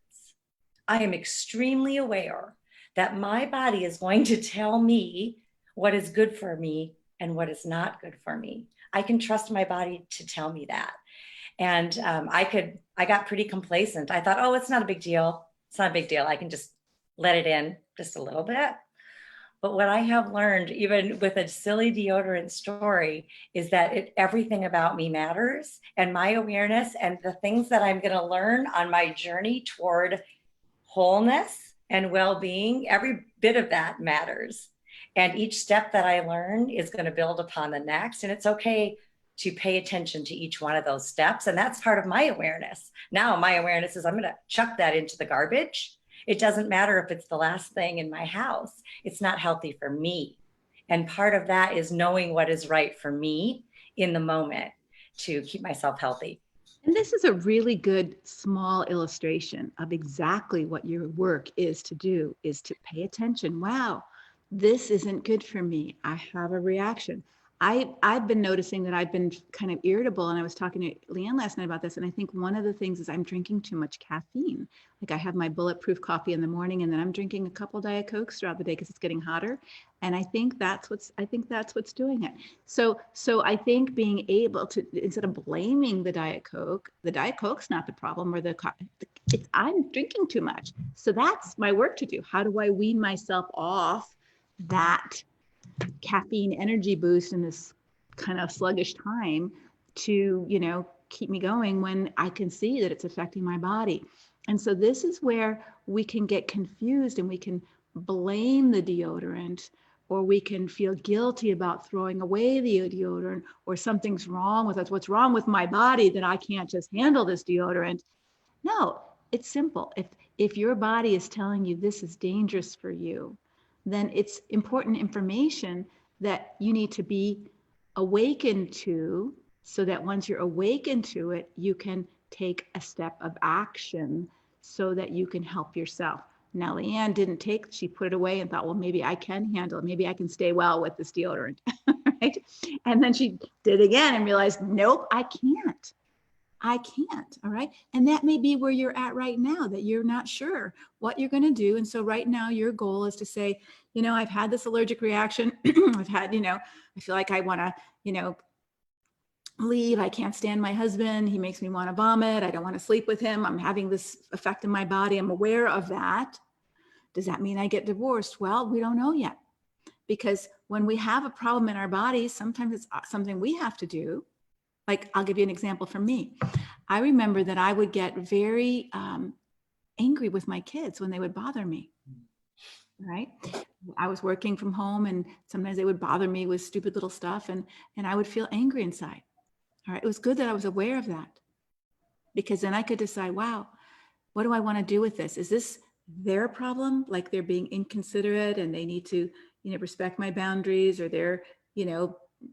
I am extremely aware that my body is going to tell me what is good for me and what is not good for me. I can trust my body to tell me that. And I got pretty complacent. I thought, oh, it's not a big deal. It's not a big deal. I can just let it in just a little bit. But what I have learned, even with a silly deodorant story, is that everything about me matters. And my awareness and the things that I'm going to learn on my journey toward wholeness and well-being, every bit of that matters. And each step that I learn is going to build upon the next. And it's okay to pay attention to each one of those steps. And that's part of my awareness. Now my awareness is I'm going to chuck that into the garbage. It doesn't matter if it's the last thing in my house. It's not healthy for me. And part of that is knowing what is right for me in the moment to keep myself healthy. And this is a really good small illustration of exactly what your work is to do, is to pay attention. Wow, this isn't good for me. I have a reaction. I've been noticing that I've been kind of irritable, and I was talking to Leanne last night about this. And I think one of the things is I'm drinking too much caffeine. Like I have my bulletproof coffee in the morning, and then I'm drinking a couple Diet Cokes throughout the day because it's getting hotter. And I think that's what's doing it. So I think being able to, instead of blaming the Diet Coke's not the problem, or I'm drinking too much. So that's my work to do. How do I wean myself off that caffeine energy boost in this kind of sluggish time to, keep me going when I can see that it's affecting my body? And so this is where we can get confused, and we can blame the deodorant, or we can feel guilty about throwing away the deodorant, or something's wrong with us. What's wrong with my body that I can't just handle this deodorant? No, it's simple. If your body is telling you this is dangerous for you, then it's important information that you need to be awakened to, so that once you're awakened to it, you can take a step of action so that you can help yourself. Now, Leanne she put it away and thought, well, maybe I can handle it. Maybe I can stay well with this deodorant, right? And then she did again and realized, nope, I can't. All right. And that may be where you're at right now, that you're not sure what you're going to do. And so right now your goal is to say, I've had this allergic reaction. I've had, I feel like I want to, leave. I can't stand my husband. He makes me want to vomit. I don't want to sleep with him. I'm having this effect in my body. I'm aware of that. Does that mean I get divorced? Well, we don't know yet, because when we have a problem in our bodies, sometimes it's something we have to do. Like, I'll give you an example from me. I remember that I would get very angry with my kids when they would bother me, right? I was working from home, and sometimes they would bother me with stupid little stuff, and I would feel angry inside. All right. It was good that I was aware of that, because then I could decide, wow, what do I want to do with this? Is this their problem? Like they're being inconsiderate and they need to, respect my boundaries, or they're,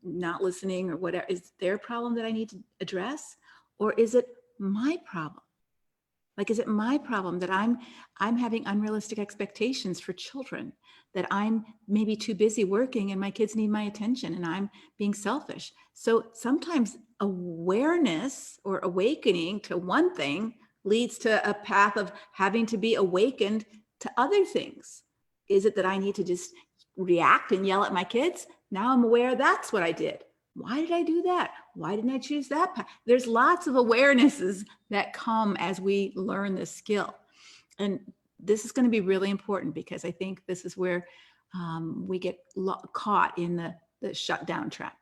not listening, or whatever. Is their problem that I need to address? Or is it my problem? Like, is it my problem that I'm having unrealistic expectations for children, that I'm maybe too busy working and my kids need my attention and I'm being selfish? So sometimes awareness or awakening to one thing leads to a path of having to be awakened to other things. Is it that I need to just react and yell at my kids? Now I'm aware that's what I did. Why did I do that? Why didn't I choose that path? There's lots of awarenesses that come as we learn this skill. And this is going to be really important, because I think this is where we get caught in the shutdown trap.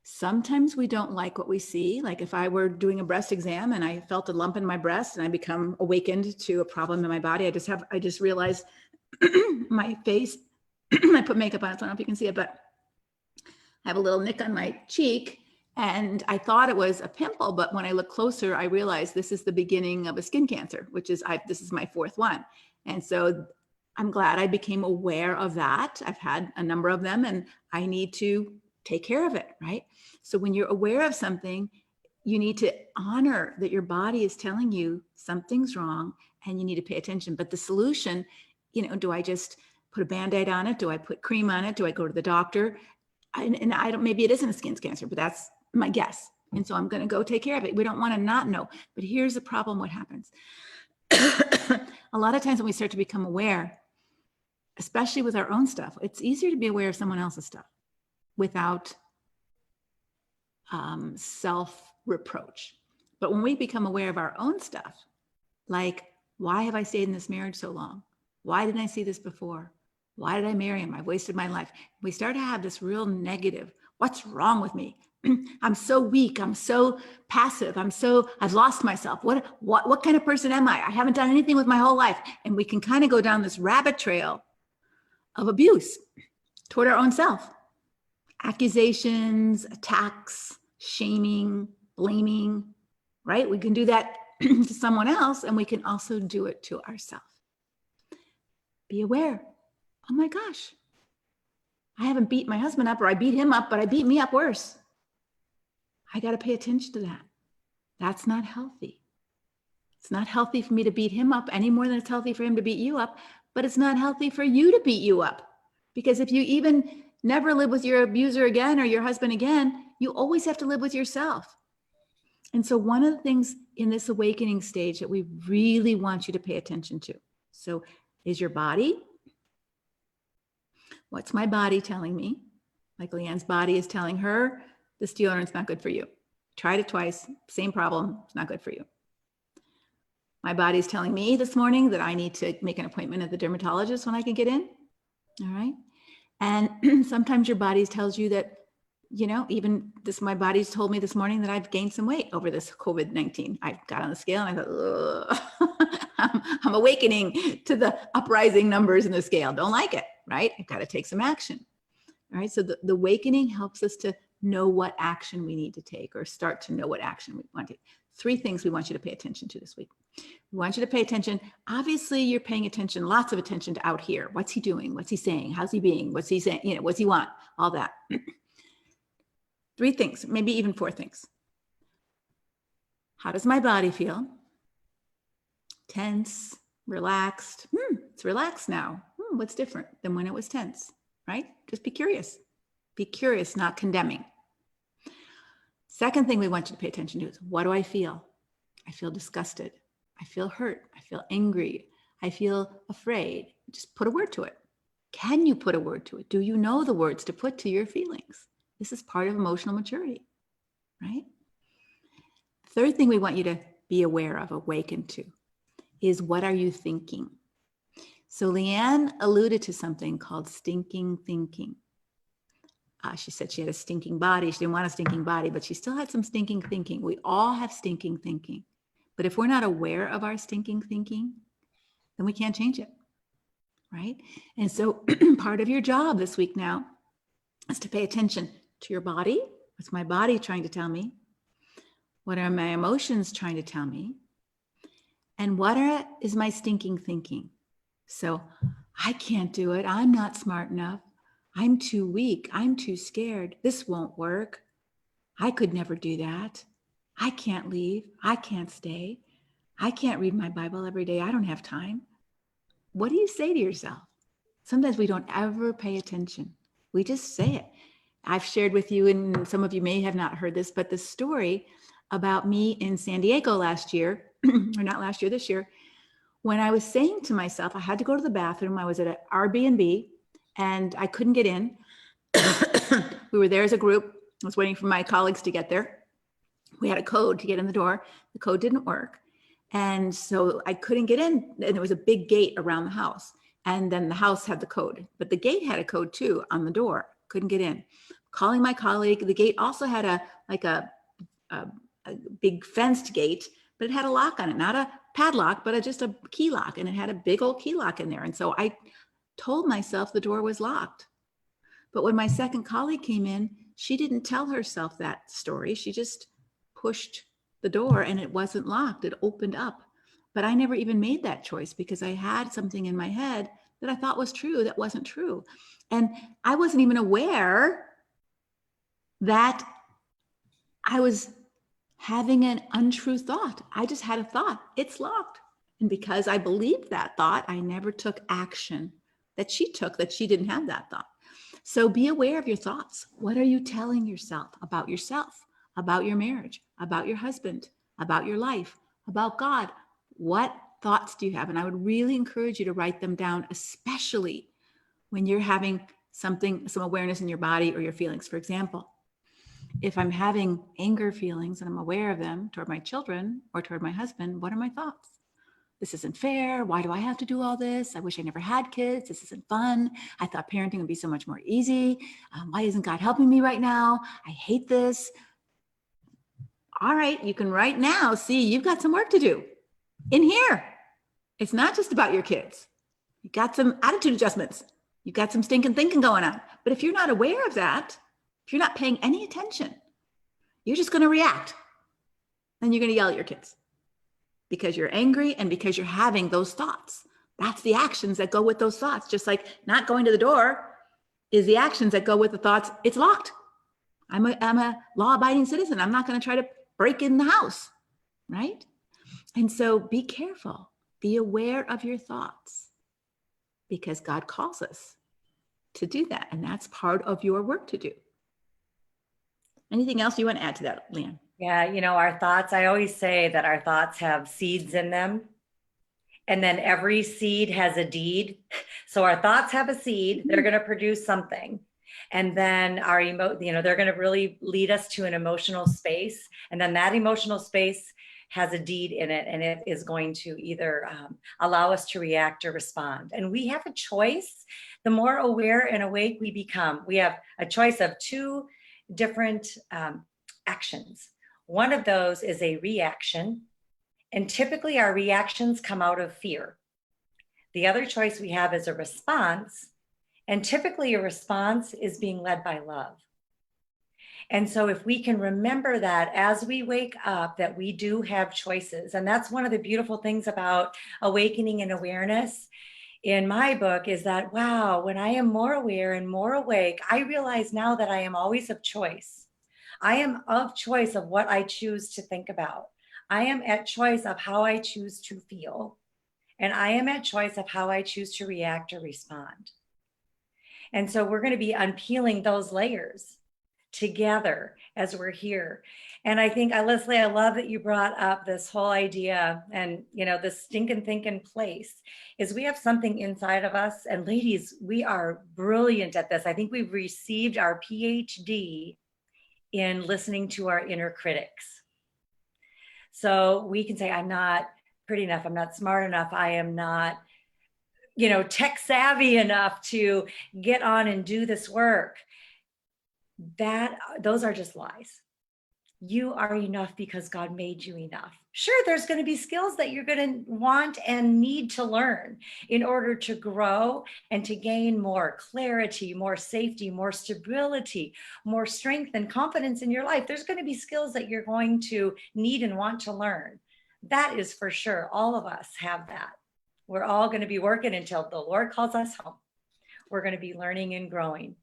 Sometimes we don't like what we see. Like if I were doing a breast exam and I felt a lump in my breast and I become awakened to a problem in my body, I just realized my face, I put makeup on it, so I don't know if you can see it, but I have a little nick on my cheek, and I thought it was a pimple, but when I look closer, I realized this is the beginning of a skin cancer, which is, this is my fourth one. And so I'm glad I became aware of that. I've had a number of them, and I need to take care of it, right? So when you're aware of something, you need to honor that your body is telling you something's wrong and you need to pay attention. But the solution, do I just put a Band-Aid on it? Do I put cream on it? Do I go to the doctor? And I don't, maybe it isn't a skin cancer, but that's my guess. And so I'm going to go take care of it. We don't want to not know. But here's the problem. What happens? A lot of times when we start to become aware, especially with our own stuff, it's easier to be aware of someone else's stuff without self-reproach. But when we become aware of our own stuff, like, why have I stayed in this marriage so long? Why didn't I see this before? Why did I marry him? I wasted my life. We start to have this real negative, what's wrong with me? I'm so weak. I'm so passive. I've lost myself. What kind of person am I? I haven't done anything with my whole life. And we can kind of go down this rabbit trail of abuse toward our own self. Accusations, attacks, shaming, blaming, right? We can do that to someone else, and we can also do it to ourselves. Be aware. Oh my gosh, I haven't beat my husband up, or I beat him up, but I beat me up worse. I got to pay attention to that. That's not healthy. It's not healthy for me to beat him up any more than it's healthy for him to beat you up, but it's not healthy for you to beat you up. Because if you even never live with your abuser again or your husband again. You always have to live with yourself. And so one of the things in this awakening stage that we really want you to pay attention to. So is your body. What's my body telling me? Like Leanne's body is telling her, this deodorant's not good for you. Tried it twice, same problem, it's not good for you. My body's telling me this morning that I need to make an appointment at the dermatologist when I can get in. All right. And sometimes your body tells you that, even this, my body's told me this morning that I've gained some weight over this COVID-19. I got on the scale and I thought, I'm awakening to the uprising numbers in the scale. Don't like it, right? I've got to take some action. All right. So the awakening helps us to know what action we need to take, or start to know what action we want to take. 3 things we want you to pay attention to this week. We want you to pay attention. Obviously, you're paying attention, lots of attention to out here. What's he doing? What's he saying? How's he being? What's he saying? What's he want? All that. 3 things, maybe even 4 things. How does my body feel? Tense, relaxed. It's relaxed now. What's different than when it was tense, right? Just be curious. Be curious, not condemning. Second thing we want you to pay attention to is, what do I feel? I feel disgusted. I feel hurt. I feel angry. I feel afraid. Just put a word to it. Can you put a word to it? Do you know the words to put to your feelings? This is part of emotional maturity, right? Third thing we want you to be aware of, awaken to, is, what are you thinking? So Leanne alluded to something called stinking thinking. She said she had a stinking body. She didn't want a stinking body, but she still had some stinking thinking. We all have stinking thinking. But if we're not aware of our stinking thinking, then we can't change it, right? And so part of your job this week now is to pay attention to your body. What's my body trying to tell me? What are my emotions trying to tell me? And what is my stinking thinking? So I can't do it. I'm not smart enough. I'm too weak. I'm too scared. This won't work. I could never do that. I can't leave. I can't stay. I can't read my Bible every day. I don't have time. What do you say to yourself? Sometimes we don't ever pay attention. We just say it. I've shared with you, and some of you may have not heard this, but the story about me in San Diego last year, or not last year, this year, when I was saying to myself, I had to go to the bathroom. I was at an Airbnb and I couldn't get in. We were there as a group. I was waiting for my colleagues to get there. We had a code to get in the door. The code didn't work. And so I couldn't get in, and there was a big gate around the house. And then the house had the code, but the gate had a code too on the door. Couldn't get in. Calling my colleague, the gate also had a big fenced gate, but it had a lock on it, not a padlock, but just a key lock. And it had a big old key lock in there. And so I told myself the door was locked. But when my second colleague came in, she didn't tell herself that story. She just pushed the door and it wasn't locked. It opened up. But I never even made that choice because I had something in my head that I thought was true that wasn't true. And I wasn't even aware that I was having an untrue thought. I just had a thought, it's locked. And because I believed that thought, I never took action that she took, that she didn't have that thought. So be aware of your thoughts. What are you telling yourself, about your marriage, about your husband, about your life, about God? What thoughts do you have? And I would really encourage you to write them down, especially when you're having some awareness in your body or your feelings. For example, if I'm having anger feelings and I'm aware of them toward my children or toward my husband, what are my thoughts? This isn't fair. Why do I have to do all this? I wish I never had kids. This isn't fun. I thought parenting would be so much more easy. Why isn't God helping me right now? I hate this. All right, you can right now see you've got some work to do in here. It's not just about your kids. You got some attitude adjustments. You've got some stinking thinking going on. But if you're not aware of that, if you're not paying any attention, you're just going to react. Then you're going to yell at your kids because you're angry and because you're having those thoughts. That's the actions that go with those thoughts. Just like not going to the door is the actions that go with the thoughts. It's locked. I'm a law-abiding citizen. I'm not going to try to break in the house, right? And so be careful. Be aware of your thoughts because God calls us to do that. And that's part of your work to do. Anything else you want to add to that, Leanne? Yeah, our thoughts, I always say that our thoughts have seeds in them. And then every seed has a deed. So our thoughts have a seed, they're going to produce something. And then they're going to really lead us to an emotional space. And then that emotional space has a deed in it, and it is going to either allow us to react or respond. And we have a choice. The more aware and awake we become, we have a choice of two different actions. One of those is a reaction, and typically our reactions come out of fear. The other choice we have is a response, and typically a response is being led by love. And so if we can remember that as we wake up, that we do have choices. And that's one of the beautiful things about awakening and awareness in my book is that, wow, when I am more aware and more awake, I realize now that I am always of choice. I am of choice of what I choose to think about. I am at choice of how I choose to feel. And I am at choice of how I choose to react or respond. And so we're going to be unpeeling those layers together as we're here. And I think, Leslie, I love that you brought up this whole idea and, this stinking thinking place is we have something inside of us. And ladies, we are brilliant at this. I think we've received our PhD in listening to our inner critics. So we can say, I'm not pretty enough. I'm not smart enough. I am not, tech savvy enough to get on and do this work. Those are just lies. You are enough because God made you enough. Sure, there's going to be skills that you're going to want and need to learn in order to grow and to gain more clarity, more safety, more stability, more strength and confidence in your life. There's going to be skills that you're going to need and want to learn. That is for sure. All of us have that. We're all going to be working until the Lord calls us home. We're going to be learning and growing.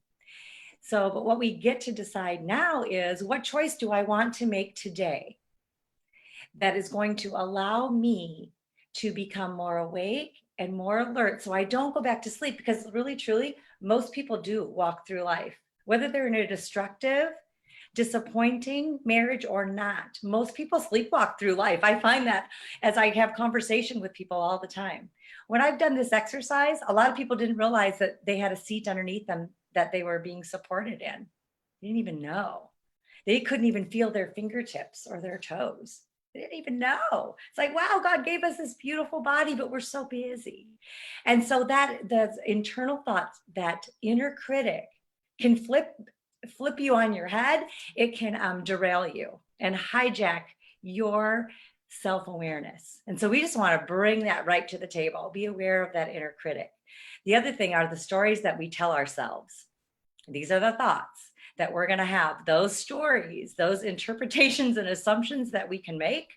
So, but what we get to decide now is, what choice do I want to make today that is going to allow me to become more awake and more alert so I don't go back to sleep? Because really, truly, most people do walk through life, whether they're in a destructive, disappointing marriage or not. Most people sleepwalk through life. I find that as I have conversation with people all the time. When I've done this exercise, a lot of people didn't realize that they had a seat underneath them that they were being supported in. They didn't even know. They couldn't even feel their fingertips or their toes. They didn't even know. It's like, wow, God gave us this beautiful body, but we're so busy. And so that the internal thoughts, that inner critic can flip you on your head. It can derail you and hijack your self-awareness. And so we just want to bring that right to the table. Be aware of that inner critic. The other thing are the stories that we tell ourselves. These are the thoughts that we're going to have. Those stories, those interpretations and assumptions that we can make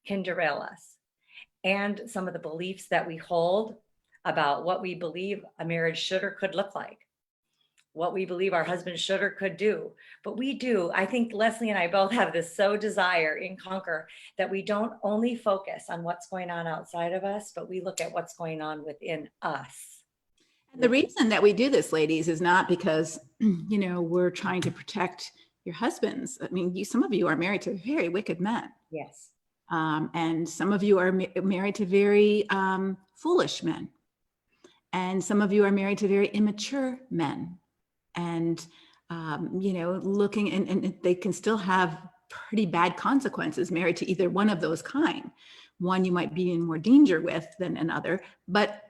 can derail us. And some of the beliefs that we hold about what we believe a marriage should or could look like, what we believe our husband should or could do. But we do. I think Leslie and I both have this desire in Conquer that we don't only focus on what's going on outside of us, but we look at what's going on within us. And the reason that we do this, ladies, is not because, we're trying to protect your husbands. I mean, some of you are married to very wicked men. Yes. And some of you are married to very foolish men. And some of you are married to very immature men. And, looking and they can still have pretty bad consequences married to either one of those kind. One you might be in more danger with than another. But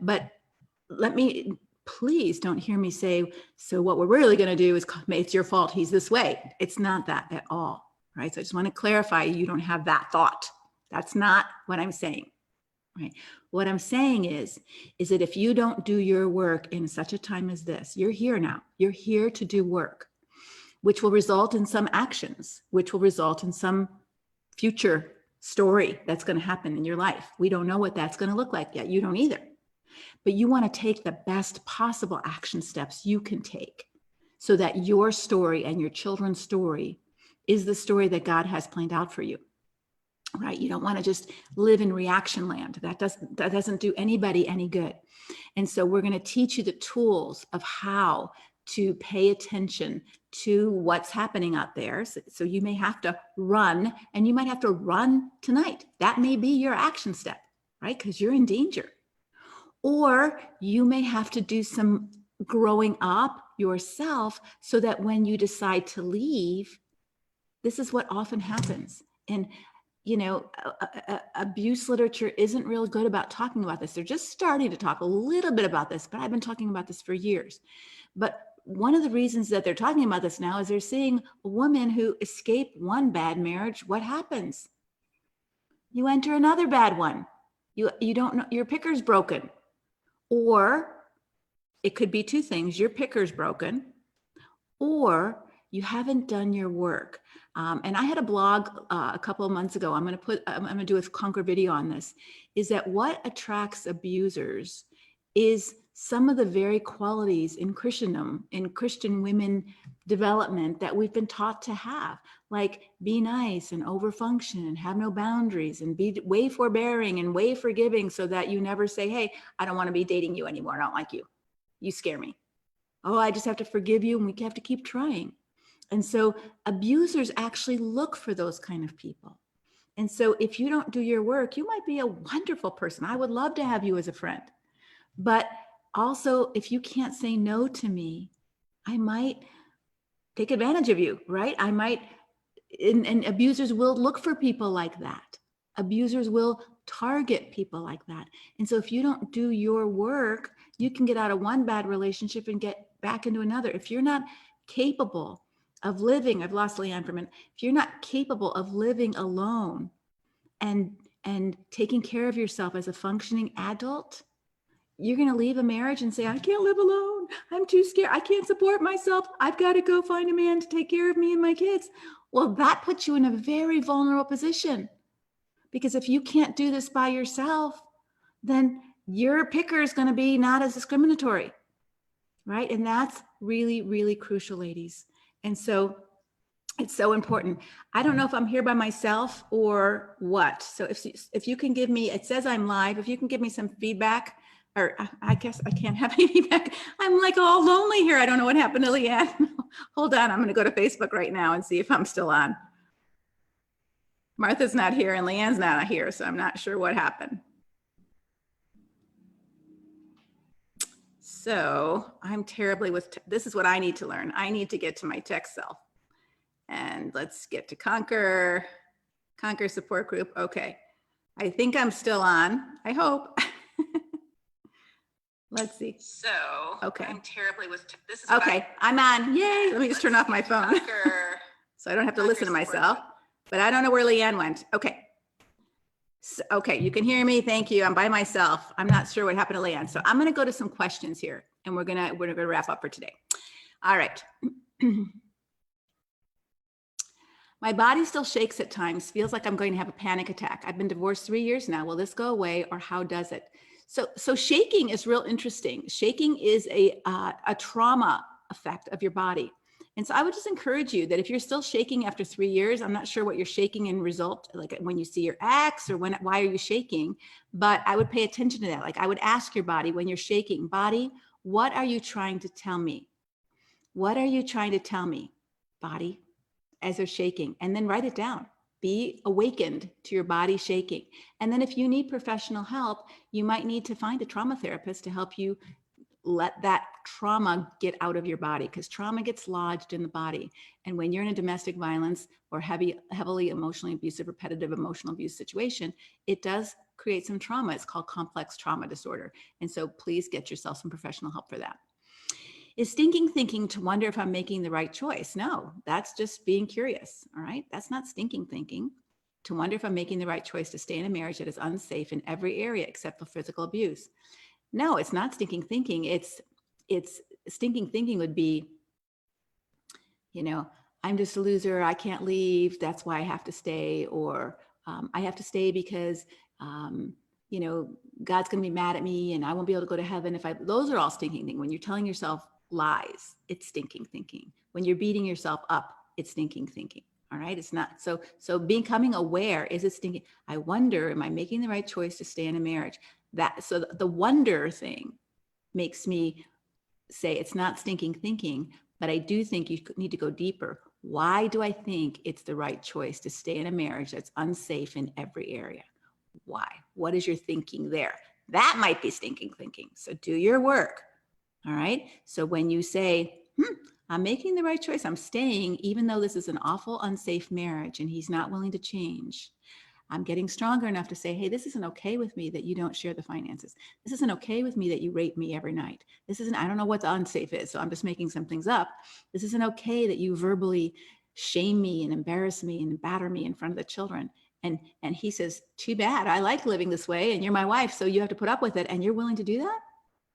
please don't hear me say, so what we're really going to do is, it's your fault, he's this way. It's not that at all, right? So I just want to clarify, you don't have that thought. That's not what I'm saying, right? What I'm saying is that if you don't do your work in such a time as this, you're here now. You're here to do work, which will result in some actions, which will result in some future story that's going to happen in your life. We don't know what that's going to look like yet. You don't either. But you want to take the best possible action steps you can take so that your story and your children's story is the story that God has planned out for you. right? You don't want to just live in reaction land. That doesn't do anybody any good. And so we're going to teach you the tools of how to pay attention to what's happening out there. So you may have to run, and you might have to run tonight. That may be your action step, right? Because you're in danger. Or you may have to do some growing up yourself so that when you decide to leave, this is what often happens. And you know, abuse literature isn't real good about talking about this. They're just starting to talk a little bit about this, but I've been talking about this for years. But one of the reasons that they're talking about this now is they're seeing a woman who escaped one bad marriage. What happens? You enter another bad one. You don't know, your picker's broken. Or it could be two things. Your picker's broken, or you haven't done your work. And I had a blog a couple of months ago. I'm going to do a Conquer video on this, is that what attracts abusers is some of the very qualities in Christendom, in Christian women development that we've been taught to have, like be nice and overfunction and have no boundaries and be way forbearing and way forgiving, so that you never say, hey, I don't want to be dating you anymore. I don't like you. You scare me. Oh, I just have to forgive you, and we have to keep trying. And so abusers actually look for those kind of people. And so if you don't do your work, you might be a wonderful person. I would love to have you as a friend. But also, if you can't say no to me, I might take advantage of you, right? I might, and abusers will look for people like that. Abusers will target people like that. And so if you don't do your work, you can get out of one bad relationship and get back into another. If you're not capable of living, I've lost Leanne for a minute. If you're not capable of living alone and taking care of yourself as a functioning adult, you're going to leave a marriage and say, I can't live alone. I'm too scared. I can't support myself. I've got to go find a man to take care of me and my kids. Well, that puts you in a very vulnerable position, because if you can't do this by yourself, then your picker is going to be not as discriminatory, right? And that's really, really crucial, ladies. And so it's so important. I don't know if I'm here by myself or what. So if you can give me, it says I'm live, if you can give me some feedback, or I guess I can't have any feedback. I'm like all lonely here. I don't know what happened to Leanne. Hold on, I'm going to go to Facebook right now and see if I'm still on. Martha's not here and Leanne's not here, so I'm not sure what happened. So I'm terribly with, this is what I need to learn. I need to get to my tech self. And let's get to Conquer support group. Okay. I think I'm still on. I hope. Let's see. So okay. I'm terribly with this. Is okay. I'm on. Yay. Let me just turn off my phone. So I don't have to listen to myself. But I don't know where Leanne went. Okay. So, okay. You can hear me. Thank you. I'm by myself. I'm not sure what happened to Leanne. So I'm going to go to some questions here, and we're going to wrap up for today. All right. My body still shakes at times, feels like I'm going to have a panic attack. I've been divorced 3 years now. Will this go away, or how does it? So shaking is real interesting. Shaking is a trauma effect of your body. And so I would just encourage you that if you're still shaking after 3 years, I'm not sure what you're shaking in result, like when you see your ex or why are you shaking, but I would pay attention to that. Like I would ask your body when you're shaking, body, what are you trying to tell me? What are you trying to tell me, body, as they're shaking? And then write it down. Be awakened to your body shaking. And then if you need professional help, you might need to find a trauma therapist to help you let that trauma get out of your body, because trauma gets lodged in the body. And when you're in a domestic violence or heavily emotionally abusive, repetitive emotional abuse situation, it does create some trauma. It's called complex trauma disorder. And so please get yourself some professional help for that. Is stinking thinking to wonder if I'm making the right choice? No, that's just being curious. All right. That's not stinking thinking. To wonder if I'm making the right choice to stay in a marriage that is unsafe in every area except for physical abuse. No, it's not stinking thinking. It's stinking thinking would be, I'm just a loser. I can't leave. That's why I have to stay. Or I have to stay because, God's going to be mad at me and I won't be able to go to heaven those are all stinking thinking. When you're telling yourself lies, it's stinking thinking. When you're beating yourself up, it's stinking thinking. All right. It's not so becoming aware, is it stinking? I wonder, am I making the right choice to stay in a marriage? That so the wonder thing makes me say it's not stinking thinking, but I do think you need to go deeper. Why do I think it's the right choice to stay in a marriage that's unsafe in every area? Why? What is your thinking there? That might be stinking thinking. So do your work. All right. So when you say, I'm making the right choice, I'm staying, even though this is an awful, unsafe marriage and he's not willing to change, I'm getting stronger enough to say, hey, this isn't okay with me that you don't share the finances. This isn't okay with me that you rape me every night. This isn't, I don't know what the unsafe is, so I'm just making some things up. This isn't okay that you verbally shame me and embarrass me and batter me in front of the children. And he says, too bad, I like living this way and you're my wife, so you have to put up with it, and you're willing to do that?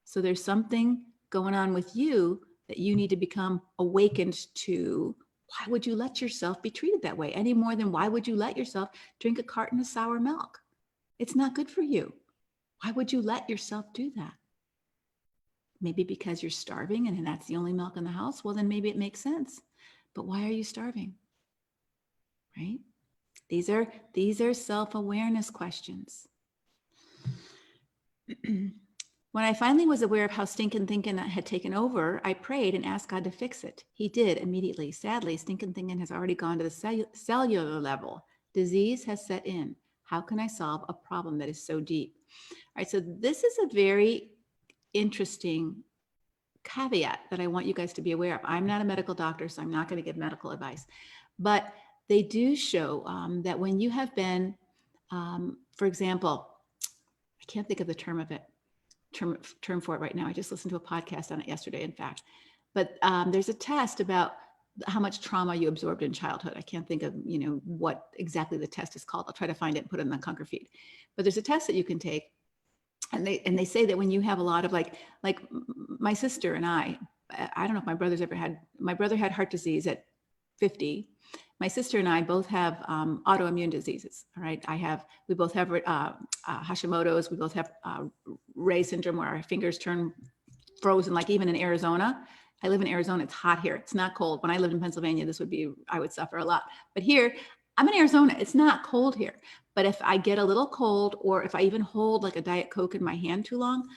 So there's something going on with you that you need to become awakened to. Why would you let yourself be treated that way? Any more than why would you let yourself drink a carton of sour milk? It's not good for you. Why would you let yourself do that? Maybe because you're starving and that's the only milk in the house. Well, then maybe it makes sense. But why are you starving? Right? These are self-awareness questions. When I finally was aware of how stinking thinking had taken over, I prayed and asked God to fix it. He did immediately. Sadly, stinking thinking has already gone to the cellular level. Disease has set in. How can I solve a problem that is so deep? All right, so this is a very interesting caveat that I want you guys to be aware of. I'm not a medical doctor, so I'm not going to give medical advice. But they do show that when you have been, for example, I can't think of the term for it right now. I just listened to a podcast on it yesterday, in fact. But there's a test about how much trauma you absorbed in childhood. I can't think of, what exactly the test is called. I'll try to find it and put it in the Conquer feed. But there's a test that you can take, and they say that when you have a lot of like my sister and I don't know if my brother had heart disease at 50. My sister and I both have autoimmune diseases. All right. We both have Hashimoto's. We both have Ray syndrome, where our fingers turn frozen, like even in Arizona. I live in Arizona. It's hot here. It's not cold. When I lived in Pennsylvania, I would suffer a lot. But here, I'm in Arizona. It's not cold here. But if I get a little cold, or if I even hold like a Diet Coke in my hand too long,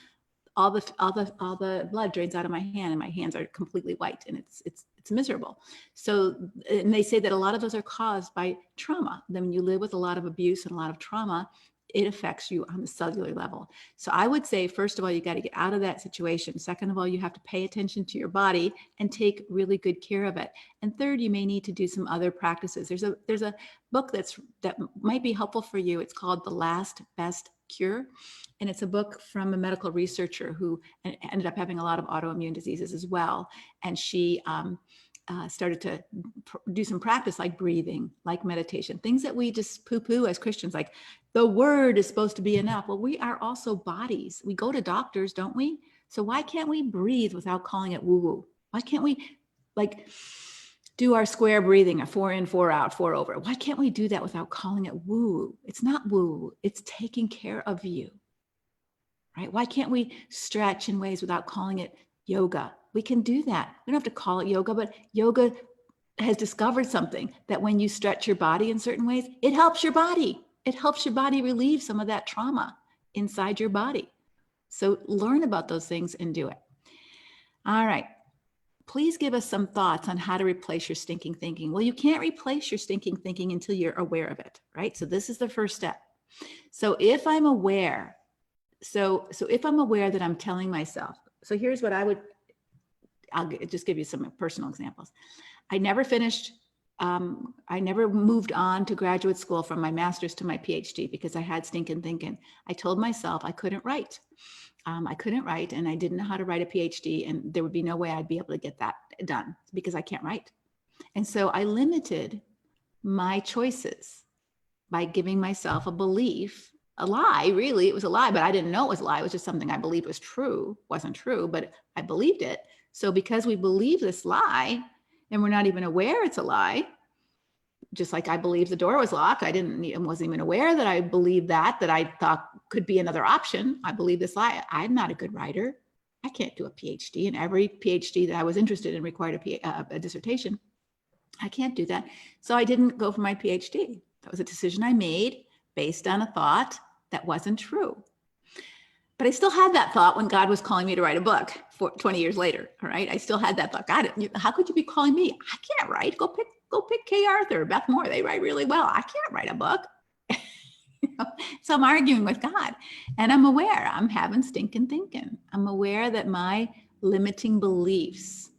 all the blood drains out of my hand, and my hands are completely white, and it's miserable. So, and they say that a lot of those are caused by trauma. Then when you live with a lot of abuse and a lot of trauma, it affects you on the cellular level. So I would say, first of all, you got to get out of that situation. Second of all, you have to pay attention to your body and take really good care of it. And third, you may need to do some other practices. There's a book that might be helpful for you. It's called The Last Best Cure. And it's a book from a medical researcher who ended up having a lot of autoimmune diseases as well. And she started to do some practice like breathing, like meditation, things that we just poo-poo as Christians, like the word is supposed to be enough. Well, we are also bodies. We go to doctors, don't we? So why can't we breathe without calling it woo-woo? Why can't we do our square breathing, a 4 in, 4 out, 4 over? Why can't we do that without calling it woo-woo? It's not woo-woo, it's taking care of you, right? Why can't we stretch in ways without calling it yoga? We can do that. We don't have to call it yoga, but yoga has discovered something that when you stretch your body in certain ways, it helps your body. It helps your body relieve some of that trauma inside your body. So learn about those things and do it. All right. Please give us some thoughts on how to replace your stinking thinking. Well, you can't replace your stinking thinking until you're aware of it, right? So this is the first step. So if I'm aware, if I'm aware that I'm telling myself, so here's what I'll just give you some personal examples. I never moved on to graduate school from my master's to my PhD because I had stinking thinking. I told myself I couldn't write. And I didn't know how to write a PhD, and there would be no way I'd be able to get that done because I can't write. And so I limited my choices by giving myself a belief, a lie, really. It was a lie, but I didn't know it was a lie. It was just something I believed was true. Wasn't true, but I believed it. So because we believe this lie and we're not even aware it's a lie, just like I believed the door was locked, I wasn't even aware that I believed that I thought could be another option. I believe this lie. I'm not a good writer. I can't do a PhD, and every PhD that I was interested in required a dissertation. I can't do that. So I didn't go for my PhD. That was a decision I made based on a thought that wasn't true. But I still had that thought when God was calling me to write a book 20 years later. All right. I still had that thought. God, how could you be calling me? I can't write. Go pick Kay Arthur, Beth Moore. They write really well. I can't write a book. So I'm arguing with God, and I'm aware I'm having stinking thinking. I'm aware that my limiting beliefs.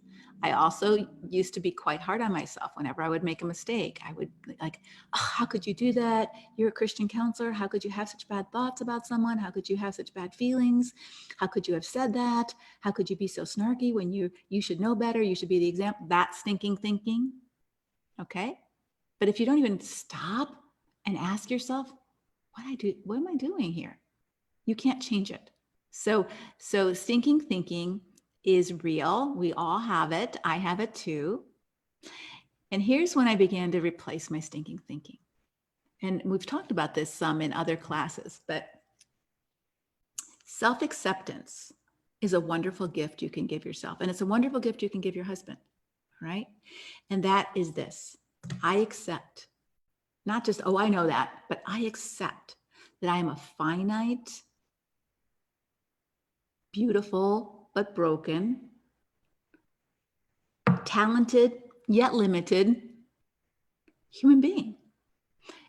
I also used to be quite hard on myself. Whenever I would make a mistake, I would like, oh, how could you do that? You're a Christian counselor. How could you have such bad thoughts about someone? How could you have such bad feelings? How could you have said that? How could you be so snarky when you should know better? You should be the example. That stinking thinking. Okay. But if you don't even stop and ask yourself, what am I doing here? You can't change it. So stinking thinking is real. We all have it. I have it too. And here's when I began to replace my stinking thinking. And we've talked about this some in other classes, but self-acceptance is a wonderful gift you can give yourself. And it's a wonderful gift you can give your husband, right? And that is this: I accept, not just, oh, I know that, but I accept that I am a finite, beautiful, but broken, talented, yet limited human being.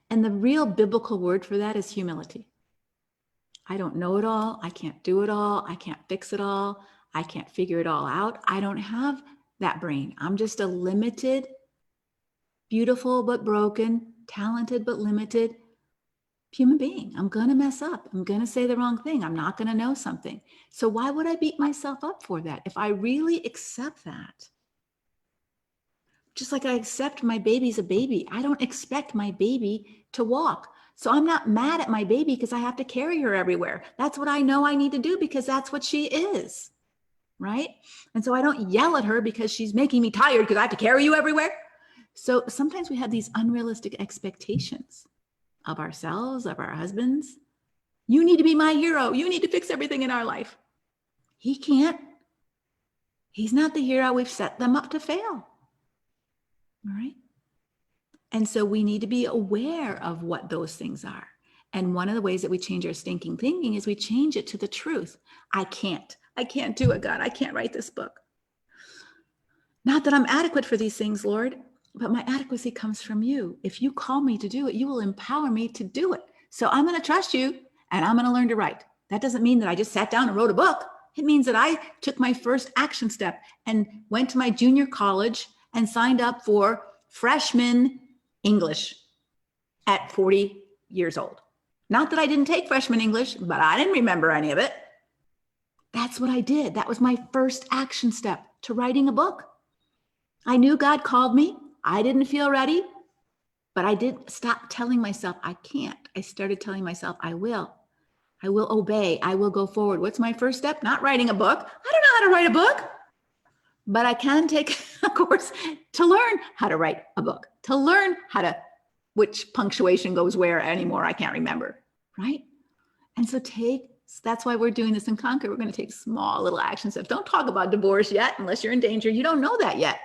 And the real biblical word for that is humility. I don't know it all. I can't do it all. I can't fix it all. I can't figure it all out. I don't have that brain. I'm just a limited, beautiful, but broken, talented, but limited human being. I'm going to mess up. I'm going to say the wrong thing. I'm not going to know something. So why would I beat myself up for that? If I really accept that, just like I accept my baby's a baby, I don't expect my baby to walk. So I'm not mad at my baby because I have to carry her everywhere. That's what I know I need to do because that's what she is, right? And so I don't yell at her because she's making me tired because I have to carry you everywhere. So sometimes we have these unrealistic expectations of ourselves, of our husbands. You need to be my hero. You need to fix everything in our life. He can't. He's not the hero. We've set them up to fail. All right. And so we need to be aware of what those things are. And one of the ways that we change our stinking thinking is we change it to the truth. I can't do it, God. I can't write this book. Not that I'm adequate for these things, Lord, but my adequacy comes from you. If you call me to do it, you will empower me to do it. So I'm going to trust you and I'm going to learn to write. That doesn't mean that I just sat down and wrote a book. It means that I took my first action step and went to my junior college and signed up for freshman English at 40 years old. Not that I didn't take freshman English, but I didn't remember any of it. That's what I did. That was my first action step to writing a book. I knew God called me. I didn't feel ready, but I did stop telling myself I can't. I started telling myself I will. I will obey. I will go forward. What's my first step? Not writing a book. I don't know how to write a book, but I can take a course to learn how to write a book, to learn which punctuation goes where anymore. I can't remember, right? And so that's why we're doing this in Conquer. We're going to take small little action steps. Don't talk about divorce yet, unless you're in danger. You don't know that yet.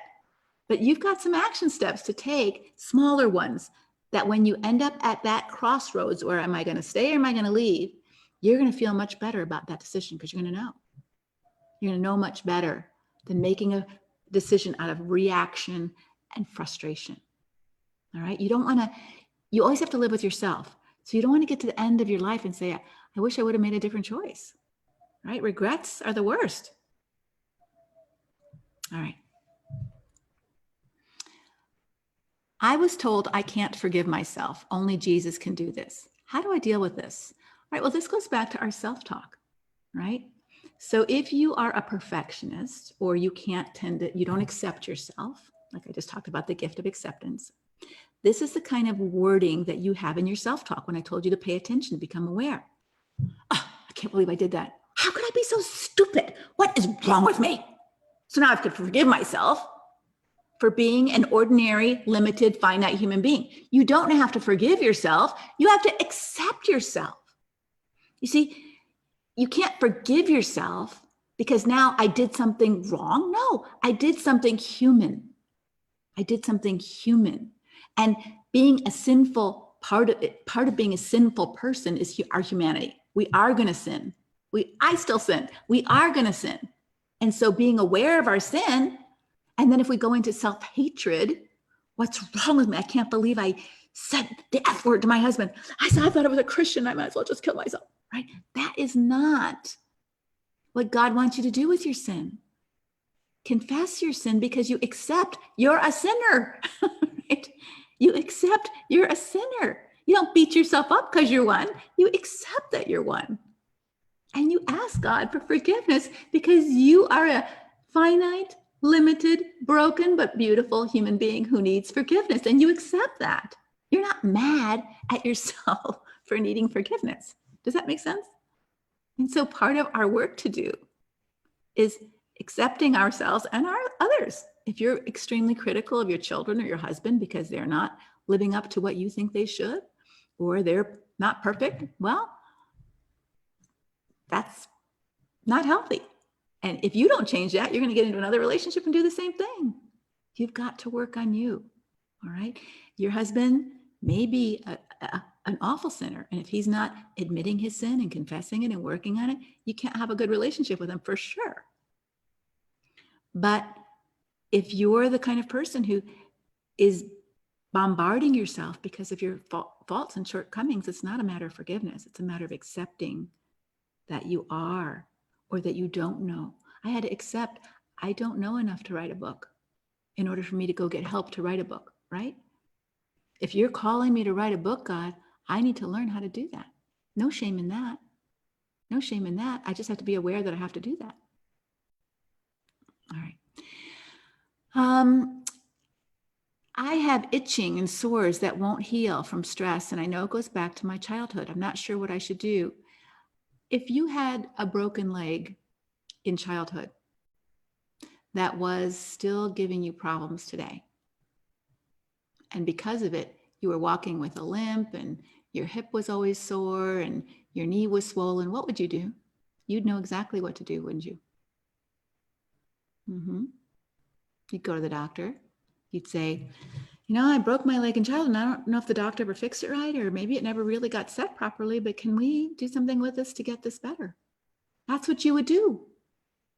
But you've got some action steps to take, smaller ones, that when you end up at that crossroads where am I going to stay or am I going to leave, you're going to feel much better about that decision because you're going to know. You're going to know much better than making a decision out of reaction and frustration. All right? You always have to live with yourself. So you don't want to get to the end of your life and say, I wish I would have made a different choice. Right? Regrets are the worst. All right. I was told I can't forgive myself. Only Jesus can do this. How do I deal with this? All right, well, this goes back to our self-talk, right? So if you are a perfectionist or you don't accept yourself, like I just talked about the gift of acceptance, this is the kind of wording that you have in your self-talk when I told you to pay attention, to become aware. Oh, I can't believe I did that. How could I be so stupid? What is wrong with me? So now I have to forgive myself for being an ordinary, limited, finite human being. You don't have to forgive yourself. You have to accept yourself. You see, you can't forgive yourself because now I did something wrong. No, I did something human. I did something human. And being a sinful part of being a sinful person is our humanity. We are going to sin. I still sin. We are going to sin. And so being aware of our sin, and then if we go into self-hatred, what's wrong with me? I can't believe I said the F word to my husband. I thought I was a Christian. I might as well just kill myself, right? That is not what God wants you to do with your sin. Confess your sin because you accept you're a sinner, right? You accept you're a sinner. You don't beat yourself up because you're one. You accept that you're one. And you ask God for forgiveness because you are a finite, limited, broken, but beautiful human being who needs forgiveness. And you accept that. You're not mad at yourself for needing forgiveness. Does that make sense? And so part of our work to do is accepting ourselves and our others. If you're extremely critical of your children or your husband because they're not living up to what you think they should, or they're not perfect, well, that's not healthy. And if you don't change that, you're going to get into another relationship and do the same thing. You've got to work on you. All right. Your husband may be an awful sinner. And if he's not admitting his sin and confessing it and working on it, you can't have a good relationship with him for sure. But if you're the kind of person who is bombarding yourself because of your faults and shortcomings, it's not a matter of forgiveness. It's a matter of accepting that you are, or that you don't know. I had to accept I don't know enough to write a book in order for me to go get help to write a book, right? If you're calling me to write a book, God, I need to learn how to do that. No shame in that. No shame in that. I just have to be aware that I have to do that. All right. I have itching and sores that won't heal from stress, and I know it goes back to my childhood. I'm not sure what I should do. If you had a broken leg in childhood that was still giving you problems today, and because of it, you were walking with a limp and your hip was always sore and your knee was swollen, what would you do? You'd know exactly what to do, wouldn't you? You'd go to the doctor. You'd say, I broke my leg in childhood and I don't know if the doctor ever fixed it right, or maybe it never really got set properly, but can we do something with this to get this better? That's what you would do.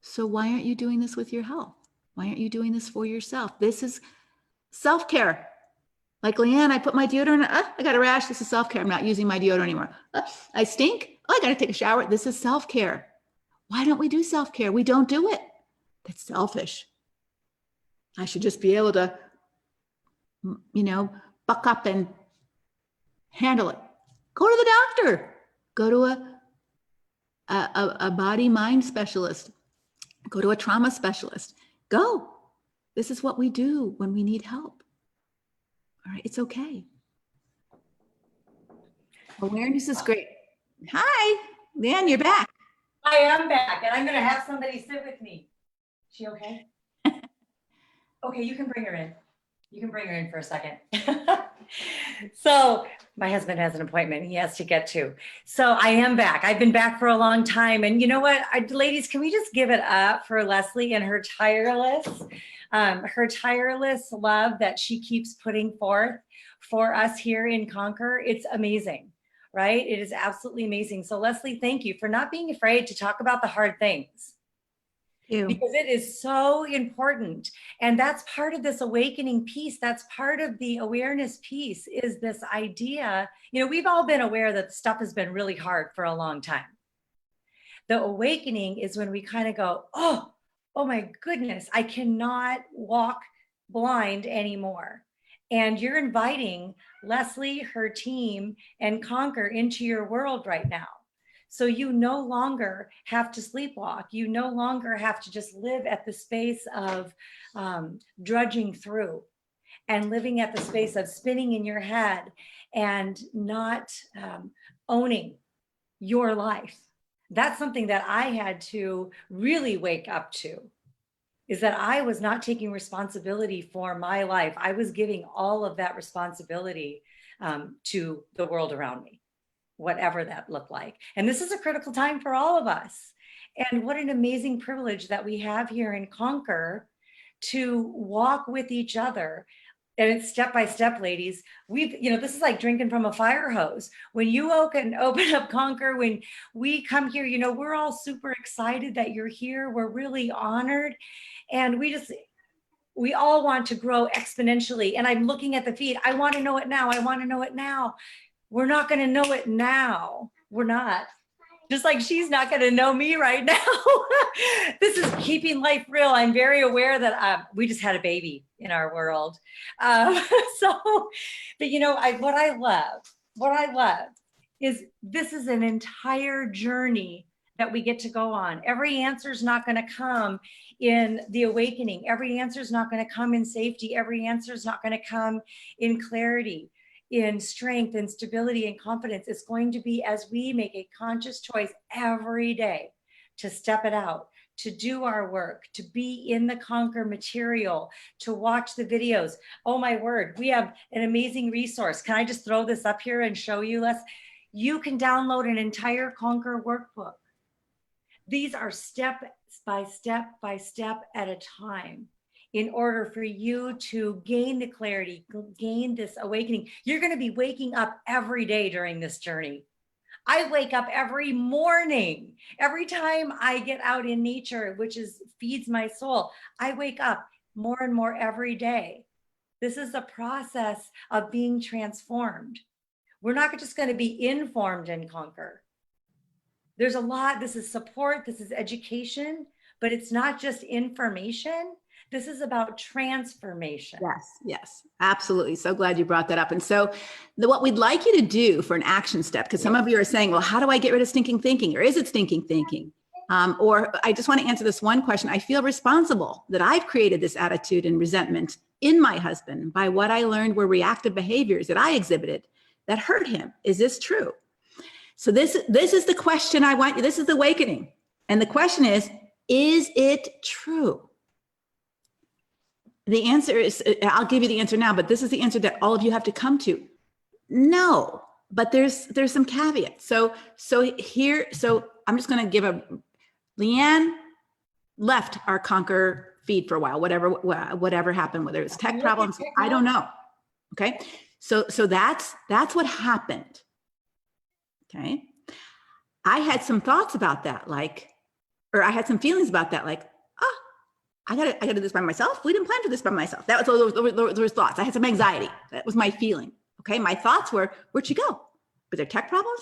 So why aren't you doing this with your health? Why aren't you doing this for yourself? This is self-care. Like Leanne, I put my deodorant, I got a rash. This is self-care. I'm not using my deodorant anymore. I stink. I got to take a shower. This is self-care. Why don't we do self-care? We don't do it. That's selfish. I should just be able to, buck up and handle it. Go to the doctor. Go to a body-mind specialist. Go to a trauma specialist. Go. This is what we do when we need help. All right, it's okay. Awareness is great. Hi, Leanne, you're back. I am back, and I'm going to have somebody sit with me. She okay? Okay, you can bring her in. You can bring her in for a second. So my husband has an appointment he has to get to. So I am back. I've been back for a long time. And you know what, ladies, can we just give it up for Leslie and her tireless love that she keeps putting forth for us here in Conquer? It's amazing, right? It is absolutely amazing. So Leslie, thank you for not being afraid to talk about the hard things. Because it is so important. And that's part of this awakening piece. That's part of the awareness piece, is this idea, we've all been aware that stuff has been really hard for a long time. The awakening is when we kind of go, oh my goodness, I cannot walk blind anymore. And you're inviting Leslie, her team, and Conquer into your world right now. So you no longer have to sleepwalk. You no longer have to just live at the space of drudging through and living at the space of spinning in your head and not owning your life. That's something that I had to really wake up to, is that I was not taking responsibility for my life. I was giving all of that responsibility to the world around me, whatever that looked like. And this is a critical time for all of us. And what an amazing privilege that we have here in Conquer to walk with each other. And it's step by step, ladies. This is like drinking from a fire hose. When you open up Conquer, when we come here, we're all super excited that you're here. We're really honored. And we all want to grow exponentially. And I'm looking at the feed. I want to know it now. I want to know it now. We're not going to know it now. We're not. Just like she's not going to know me right now. This is keeping life real. I'm very aware that we just had a baby in our world. What I love is this is an entire journey that we get to go on. Every answer is not going to come in the awakening. Every answer is not going to come in safety. Every answer is not going to come in clarity, in strength and stability and confidence. It's going to be as we make a conscious choice every day to step it out, to do our work, to be in the Conquer material, to watch the videos. Oh my word, we have an amazing resource. Can I just throw this up here and show you, Les? You can download an entire Conquer workbook. These are step by step at a time. In order for you to gain the clarity, gain this awakening, you're going to be waking up every day during this journey. I wake up every morning. Every time I get out in nature, which feeds my soul, I wake up more and more every day. This is a process of being transformed. We're not just going to be informed and Conquer. There's a lot. This is support. This is education, but it's not just information. This is about transformation. Yes, absolutely. So glad you brought that up. And so what we'd like you to do for an action step, because some of you are saying, well, how do I get rid of stinking thinking? Or is it stinking thinking? Or I just want to answer this one question. I feel responsible that I've created this attitude and resentment in my husband by what I learned were reactive behaviors that I exhibited that hurt him. Is this true? So this is the question I want you. This is the awakening. And the question is it true? The answer is, I'll give you the answer now, but this is the answer that all of you have to come to. No, but there's some caveats. So I'm just going to give Leanne left our Conquer feed for a while, whatever happened, whether it's tech problems, I don't know. Okay. So that's what happened. Okay. I had some thoughts about that, or I had some feelings about that, I gotta do this by myself. We didn't plan for this by myself. That was those thoughts. I had some anxiety. That was my feeling. Okay, my thoughts were, where'd she go? Were there tech problems?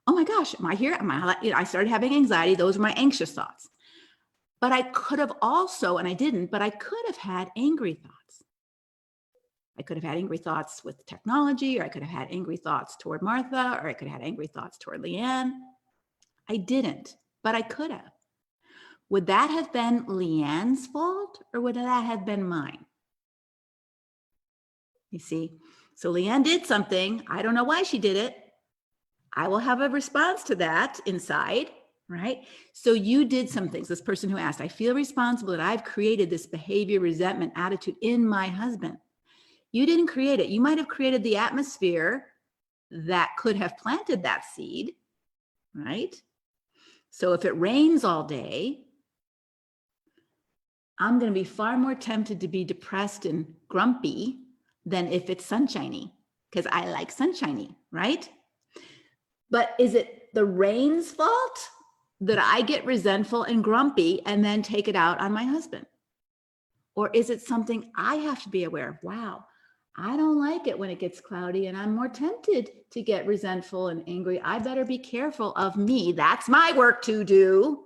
Oh my gosh, am I here? I started having anxiety. Those were my anxious thoughts. But I could have also, and I didn't, but I could have had angry thoughts. I could have had angry thoughts with technology, or I could have had angry thoughts toward Martha, or I could have had angry thoughts toward Leanne. I didn't, but I could have. Would that have been Leanne's fault, or would that have been mine? You see, so Leanne did something. I don't know why she did it. I will have a response to that inside, right? So you did some things. This person who asked, I feel responsible that I've created this behavior, resentment, attitude in my husband. You didn't create it. You might have created the atmosphere that could have planted that seed, right? So if it rains all day, I'm going to be far more tempted to be depressed and grumpy than if it's sunshiny, because I like sunshiny, right? But is it the rain's fault that I get resentful and grumpy and then take it out on my husband? Or is it something I have to be aware of? Wow, I don't like it when it gets cloudy and I'm more tempted to get resentful and angry. I better be careful of me. That's my work to do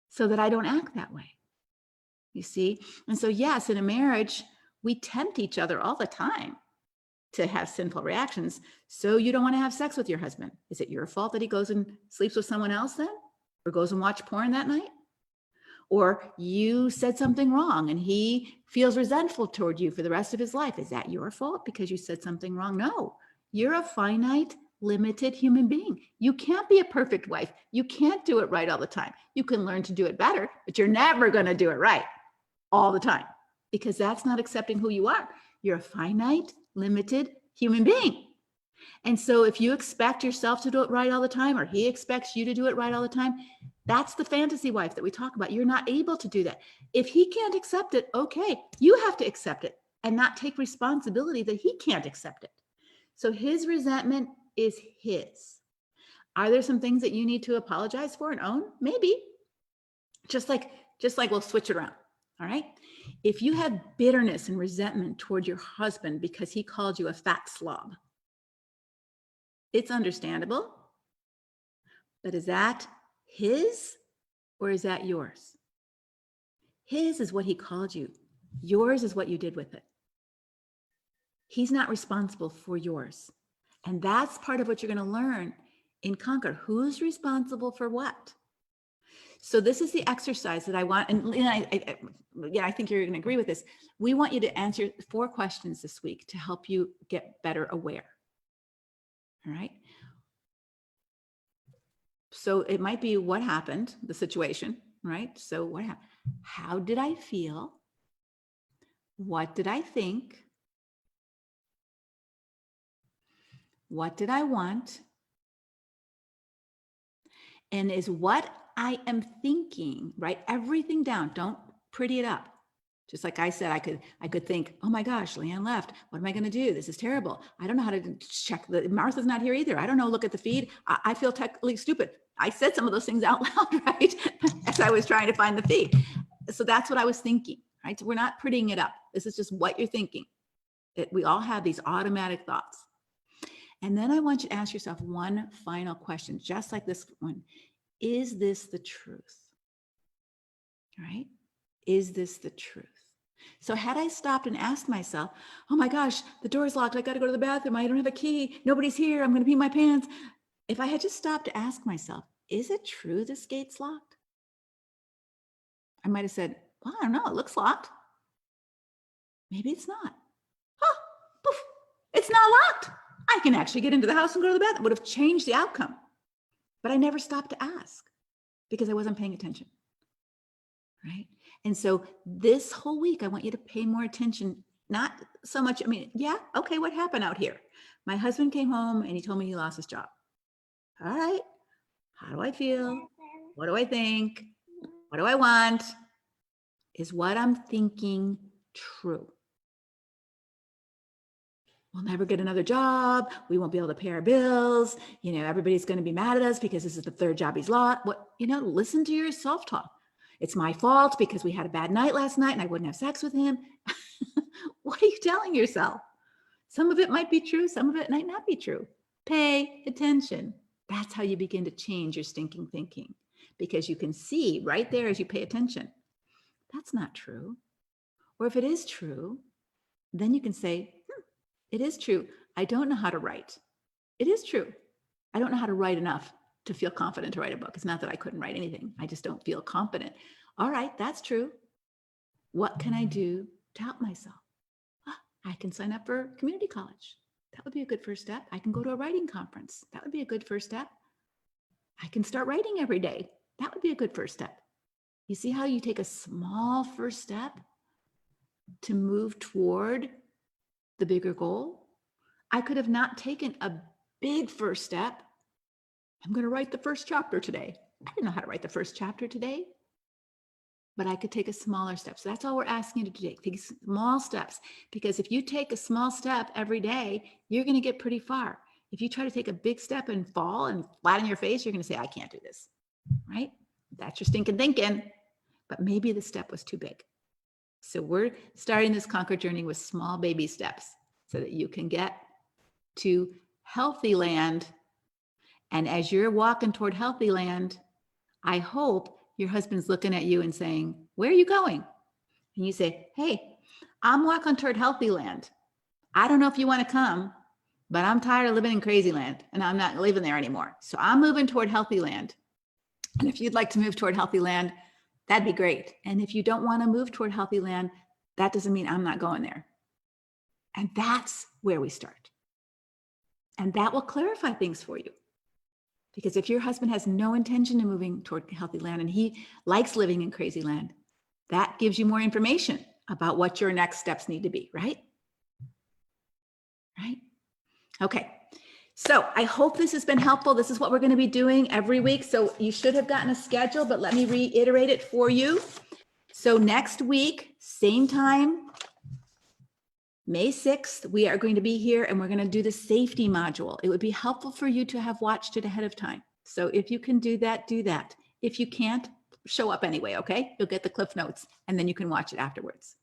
so that I don't act that way. You see? And so yes, in a marriage, we tempt each other all the time to have sinful reactions. So you don't want to have sex with your husband. Is it your fault that he goes and sleeps with someone else then? Or goes and watch porn that night? Or you said something wrong and he feels resentful toward you for the rest of his life. Is that your fault because you said something wrong? No, you're a finite, limited human being. You can't be a perfect wife. You can't do it right all the time. You can learn to do it better, but you're never going to do it right all the time, because that's not accepting who you are. You're a finite, limited human being. And so if you expect yourself to do it right all the time, or he expects you to do it right all the time, That's the fantasy wife that we talk about. You're not able to do that. If he can't accept it, okay, you have to accept it and not take responsibility that he can't accept it. So his resentment is his. Are there some things that you need to apologize for and own? Maybe. Just like we'll switch it around. All right. If you have bitterness and resentment toward your husband because he called you a fat slob, it's understandable. But is that his or is that yours? His is what he called you. Yours is what you did with it. He's not responsible for yours. And that's part of what you're going to learn in Conquer. Who's responsible for what? So this is the exercise that I want, and I think you're going to agree with this. We want you to answer 4 questions this week to help you get better aware. All right. So it might be what happened, the situation, right? So what happened? How did I feel? What did I think? What did I want? And is what I am thinking, write everything down. Don't pretty it up. Just like I said, I could think, oh my gosh, Leanne left. What am I going to do? This is terrible. I don't know how to check Martha's not here either. I don't know. Look at the feed. I feel technically stupid. I said some of those things out loud, right? As I was trying to find the feed. So that's what I was thinking, right? So we're not prettying it up. This is just what you're thinking. We all have these automatic thoughts. And then I want you to ask yourself one final question, just like this one. Is this the truth? All right? Is this the truth? So had I stopped and asked myself, oh my gosh, the door is locked. I got to go to the bathroom. I don't have a key. Nobody's here. I'm going to pee my pants. If I had just stopped to ask myself, is it true this gate's locked? I might have said, well, I don't know. It looks locked. Maybe it's not. Oh, poof, it's not locked. I can actually get into the house and go to the bathroom. It would have changed the outcome. But I never stopped to ask because I wasn't paying attention, right? And so this whole week, I want you to pay more attention, not so much, yeah, okay, what happened out here? My husband came home and he told me he lost his job. All right, how do I feel? What do I think? What do I want? Is what I'm thinking true? We'll never get another job. We won't be able to pay our bills. Everybody's going to be mad at us because this is the 3rd job he's lost. Listen to your self-talk. It's my fault because we had a bad night last night and I wouldn't have sex with him. What are you telling yourself? Some of it might be true. Some of it might not be true. Pay attention. That's how you begin to change your stinking thinking, because you can see right there as you pay attention, that's not true. Or if it is true, then you can say, it is true. I don't know how to write. It is true. I don't know how to write enough to feel confident to write a book. It's not that I couldn't write anything. I just don't feel confident. All right, that's true. What can I do to help myself? I can sign up for community college. That would be a good first step. I can go to a writing conference. That would be a good first step. I can start writing every day. That would be a good first step. You see how you take a small first step to move toward the bigger goal? I could have not taken a big first step. I'm going to write the first chapter today. I didn't know how to write the first chapter today, but I could take a smaller step. So that's all we're asking you to do. Take small steps, because if you take a small step every day, you're going to get pretty far. If you try to take a big step and fall and flatten your face, you're going to say, I can't do this, right? That's your stinking thinking, but maybe the step was too big. So we're starting this Conquer journey with small baby steps so that you can get to healthy land. And as you're walking toward healthy land, I hope your husband's looking at you and saying, where are you going? And you say, hey, I'm walking toward healthy land. I don't know if you want to come, but I'm tired of living in crazy land and I'm not living there anymore. So I'm moving toward healthy land. And if you'd like to move toward healthy land, that'd be great. And if you don't want to move toward healthy land, that doesn't mean I'm not going there. And that's where we start. And that will clarify things for you. Because if your husband has no intention of moving toward healthy land and he likes living in crazy land, that gives you more information about what your next steps need to be, right? Right? Okay. So I hope this has been helpful. This is what we're going to be doing every week. So you should have gotten a schedule, but let me reiterate it for you. So next week, same time, May 6th, we are going to be here and we're going to do the safety module. It would be helpful for you to have watched it ahead of time. So if you can do that, do that. If you can't, show up anyway, okay? You'll get the Cliff Notes and then you can watch it afterwards.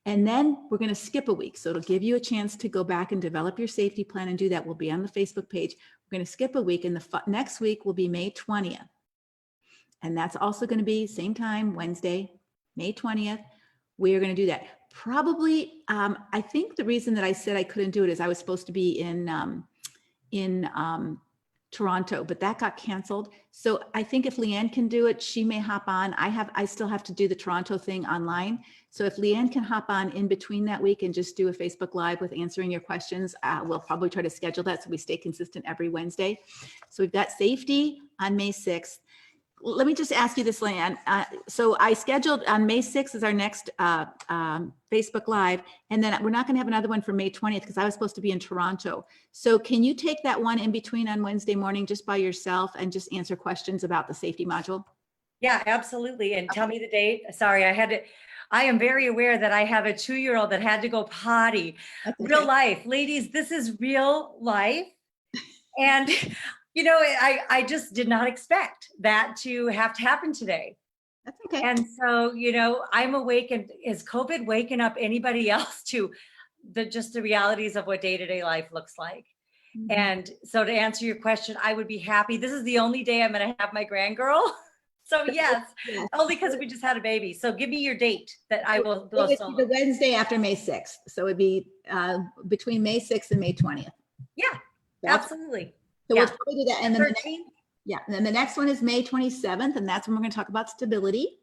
And then we're going to skip a week. So it'll give you a chance to go back and develop your safety plan and do that. We'll be on the Facebook page. We're going to skip a week and the next week will be May 20th. And that's also going to be same time, Wednesday, May 20th. We are going to do that. Probably, I think the reason that I said I couldn't do it is I was supposed to be in Toronto, but that got canceled. So I think if Leanne can do it, she may hop on. I still have to do the Toronto thing online. So if Leanne can hop on in between that week and just do a Facebook Live with answering your questions, we'll probably try to schedule that so we stay consistent every Wednesday. So we've got safety on May 6th. Let me just ask you this, Leanne. So I scheduled on May 6th is our next Facebook Live, and then we're not going to have another one for May 20th because I was supposed to be in Toronto. So can you take that one in between on Wednesday morning just by yourself and just answer questions about the safety module? Yeah, absolutely. And tell me the date. Sorry, I am very aware that I have a 2-year-old that had to go potty. That's okay. Real life, ladies, this is real life. And I just did not expect that to have to happen today. That's okay. And so, I'm awake, and is COVID waking up anybody else to just the realities of what day-to-day life looks like? Mhm. And so to answer your question, I would be happy. This is the only day I'm going to have my grandgirl. So yes, Yes. only because we just had a baby. So give me your date that I will It go would be solo. the Wednesday after May 6th. So it'd be between May 6th and May 20th. Yeah, That's- absolutely. So Yeah. we'll probably do that. And then the 13th. Yeah, and then the next one is May 27th, and that's when we're going to talk about stability.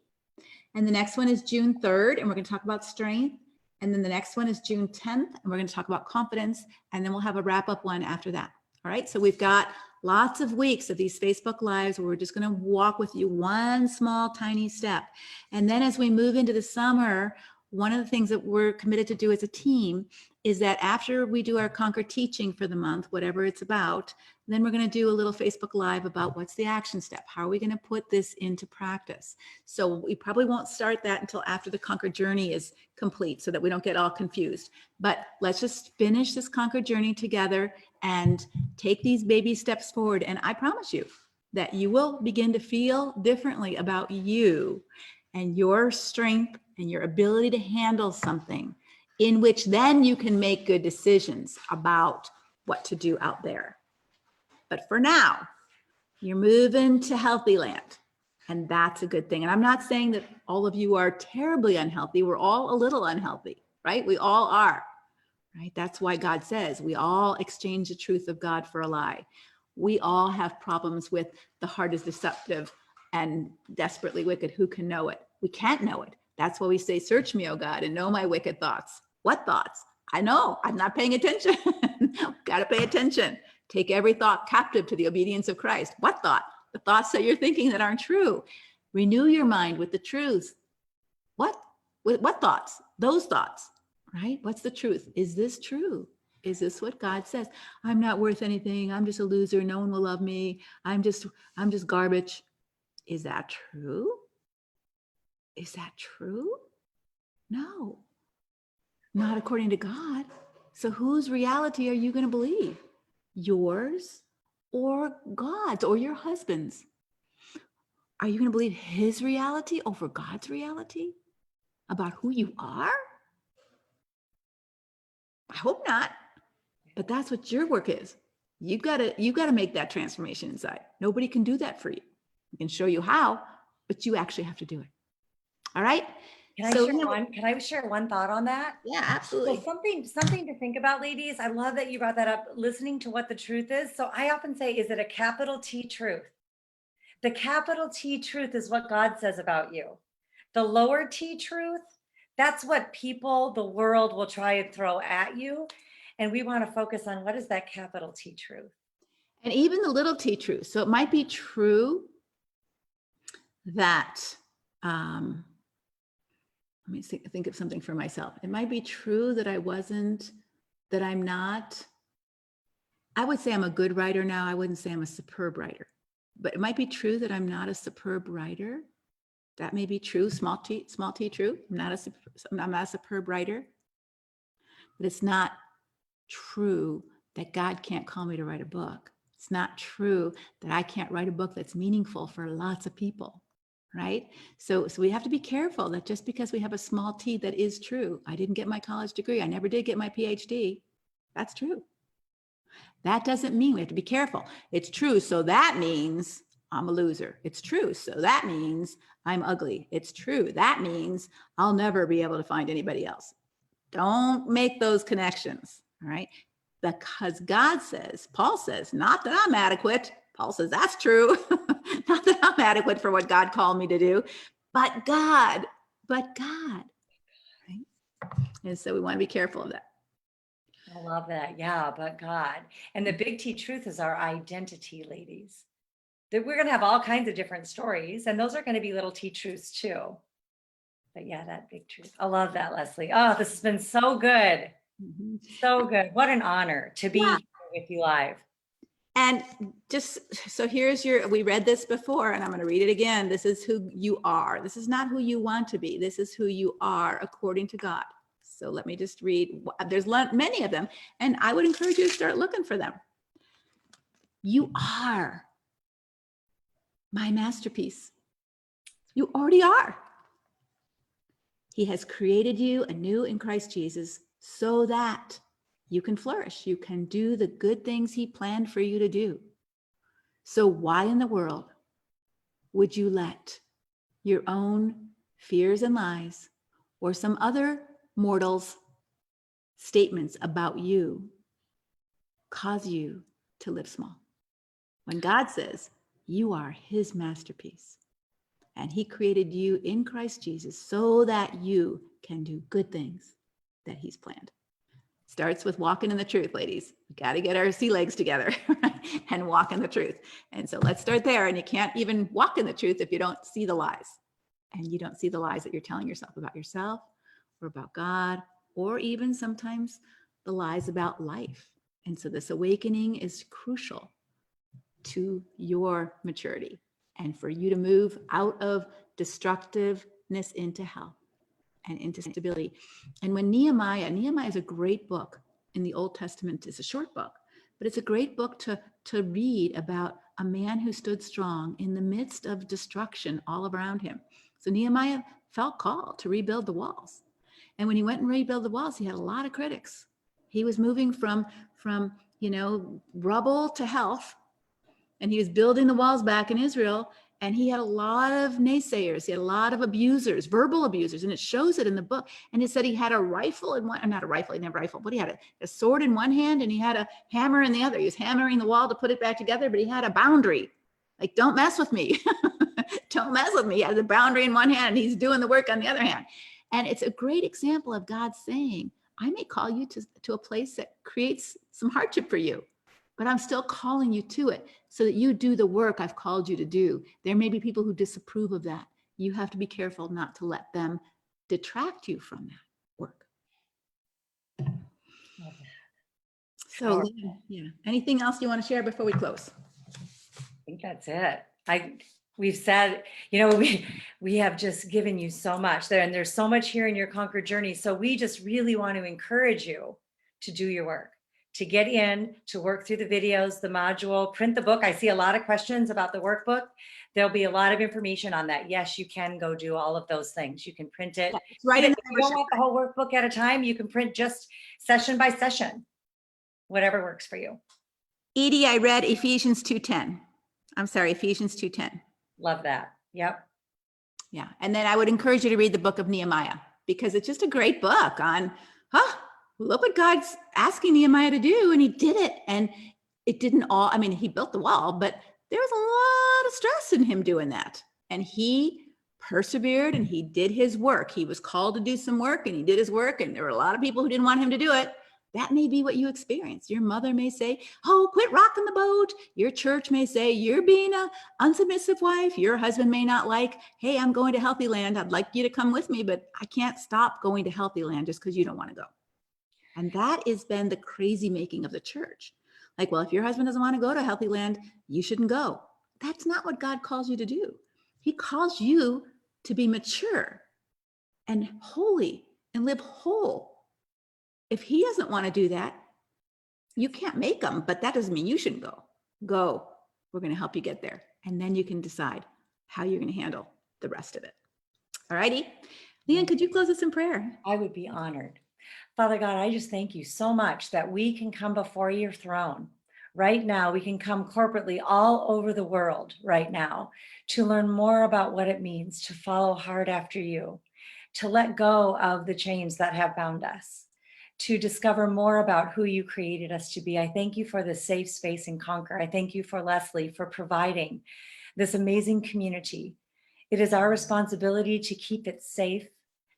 And the next one is June 3rd, and we're going to talk about strength. And then the next one is June 10th, and we're going to talk about confidence. And then we'll have a wrap-up one after that. All right, so we've got lots of weeks of these Facebook Lives where we're just going to walk with you one small, tiny step. And then as we move into the summer, one of the things that we're committed to do as a team is that after we do our Conquer teaching for the month, whatever it's about, then we're going to do a little Facebook Live about what's the action step. How are we going to put this into practice? So we probably won't start that until after the Conquer journey is complete so that we don't get all confused. But let's just finish this Conquer journey together and take these baby steps forward. And I promise you that you will begin to feel differently about you and your strength and your ability to handle something, in which then you can make good decisions about what to do out there. But for now, you're moving to healthy land, and that's a good thing. And I'm not saying that all of you are terribly unhealthy. We're all a little unhealthy, right? We all are, right? That's why God says we all exchange the truth of God for a lie. We all have problems with the heart is deceptive and desperately wicked. Who can know it? We can't know it. That's why we say, search me, O God, and know my wicked thoughts. What thoughts? I know, I'm not paying attention. Got to pay attention. Take every thought captive to the obedience of Christ. What thought? The thoughts that you're thinking that aren't true. Renew your mind with the truth. What? What thoughts? Those thoughts, right? What's the truth? Is this true? Is this what God says? I'm not worth anything. I'm just a loser. No one will love me. I'm just garbage. Is that true? Is that true? No, not according to God. So whose reality are you going to believe? Yours or God's or your husband's? Are you going to believe his reality over God's reality about who you are? I hope not, but that's what your work is. You got to make that transformation inside. Nobody can do that for you. I can show you how, but you actually have to do it. All right? Can I share one thought on that? Yeah, absolutely. So something to think about, ladies. I love that you brought that up, listening to what the truth is. So I often say, is it a capital T truth? The capital T truth is what God says about you. The lower T truth, that's what people, the world will try and throw at you. And we want to focus on what is that capital T truth. And even the little T truth. So it might be true that, let me think of something for myself. It might be true that I'm not I would say I'm a good writer now. I wouldn't say I'm a superb writer, but it might be true that I'm not a superb writer. That may be true. Small t true. I'm not a superb writer, but it's not true that God can't call me to write a book. It's not true that I can't write a book that's meaningful for lots of people, right? So we have to be careful that just because we have a small t that is true. I didn't get my college degree. I never did get my PhD. That's true. That doesn't mean we have to be careful. It's true. So that means I'm a loser. It's true. So that means I'm ugly. It's true. That means I'll never be able to find anybody else. Don't make those connections. All right. Because God says, Paul says, not that I'm adequate. Paul says, that's true. Not that I'm adequate for what God called me to do, but God. Right? And so we want to be careful of that. I love that. Yeah, but God. And the big T truth is our identity, ladies. That we're going to have all kinds of different stories, and those are going to be little T truths too. But yeah, that big truth. I love that, Leslie. Oh, this has been so good. Mhm. So good. What an honor to be Yeah. here with you live. And just so we read this before, and I'm going to read it again. This is who you are. This is not who you want to be. This is who you are according to God. So let me just read. There's many of them, and I would encourage you to start looking for them. You are my masterpiece. You already are. He has created you anew in Christ Jesus so that you can flourish. You can do the good things he planned for you to do. So why in the world would you let your own fears and lies or some other mortal's statements about you cause you to live small? When God says you are his masterpiece and he created you in Christ Jesus so that you can do good things that he's planned. Starts with walking in the truth, ladies. We got to get our sea legs together and walk in the truth. And so let's start there. And you can't even walk in the truth if you don't see the lies. And you don't see the lies that you're telling yourself about yourself or about God, or even sometimes the lies about life. And so this awakening is crucial to your maturity and for you to move out of destructiveness into health and into stability. And when Nehemiah is a great book in the Old Testament. It's a short book, but it's a great book to read about a man who stood strong in the midst of destruction all around him. So Nehemiah felt called to rebuild the walls. And when he went and rebuilt the walls, he had a lot of critics. He was moving from rubble to health, and he was building the walls back in Israel. And he had a lot of naysayers. He had a lot of abusers, verbal abusers, and it shows it in the book. And it said he had a rifle in one, not a rifle, he didn't have a rifle, but he had a sword in one hand and he had a hammer in the other. He was hammering the wall to put it back together, but he had a boundary. Like, don't mess with me. Don't mess with me. He has a boundary in one hand and he's doing the work on the other hand. And it's a great example of God saying, I may call you to a place that creates some hardship for you, but I'm still calling you to it so that you do the work I've called you to do. There may be people who disapprove of that. You have to be careful not to let them detract you from that work. So, yeah. Anything else you want to share before we close? I think that's it. We've said, we have just given you so much there, and there's so much here in your Conquer journey. So we just really want to encourage you to do your work, to get in, to work through the videos, the module, print the book. I see a lot of questions about the workbook. There'll be a lot of information on that. Yes, you can go do all of those things. You can print it. It's right in the If you don't want the whole workbook at a time, you can print just session by session, whatever works for you. Edie, I read Ephesians 2:10. I'm sorry, Ephesians 2:10. Love that. Yep. Yeah. And then I would encourage you to read the book of Nehemiah, because it's just a great book on, look what God's asking Nehemiah to do. And he did it. And it didn't he built the wall, but there was a lot of stress in him doing that. And he persevered and he did his work. He was called to do some work and he did his work. And there were a lot of people who didn't want him to do it. That may be what you experience. Your mother may say, oh, quit rocking the boat. Your church may say, you're being an unsubmissive wife. Your husband may not like, hey, I'm going to Healthy Land. I'd like you to come with me, but I can't stop going to Healthy Land just because you don't want to go. And that has been the crazy making of the church. Like, well, if your husband doesn't want to go to Healthy Land, you shouldn't go. That's not what God calls you to do. He calls you to be mature and holy and live whole. If he doesn't want to do that, you can't make him, but that doesn't mean you shouldn't go. Go. We're going to help you get there. And then you can decide how you're going to handle the rest of it. All righty. Leanne, could you close us in prayer? I would be honored. Father God, I just thank you so much that we can come before your throne. Right now, we can come corporately all over the world right now to learn more about what it means to follow hard after you, to let go of the chains that have bound us, to discover more about who you created us to be. I thank you for the safe space in Conquer. I thank you for Leslie for providing this amazing community. It is our responsibility to keep it safe,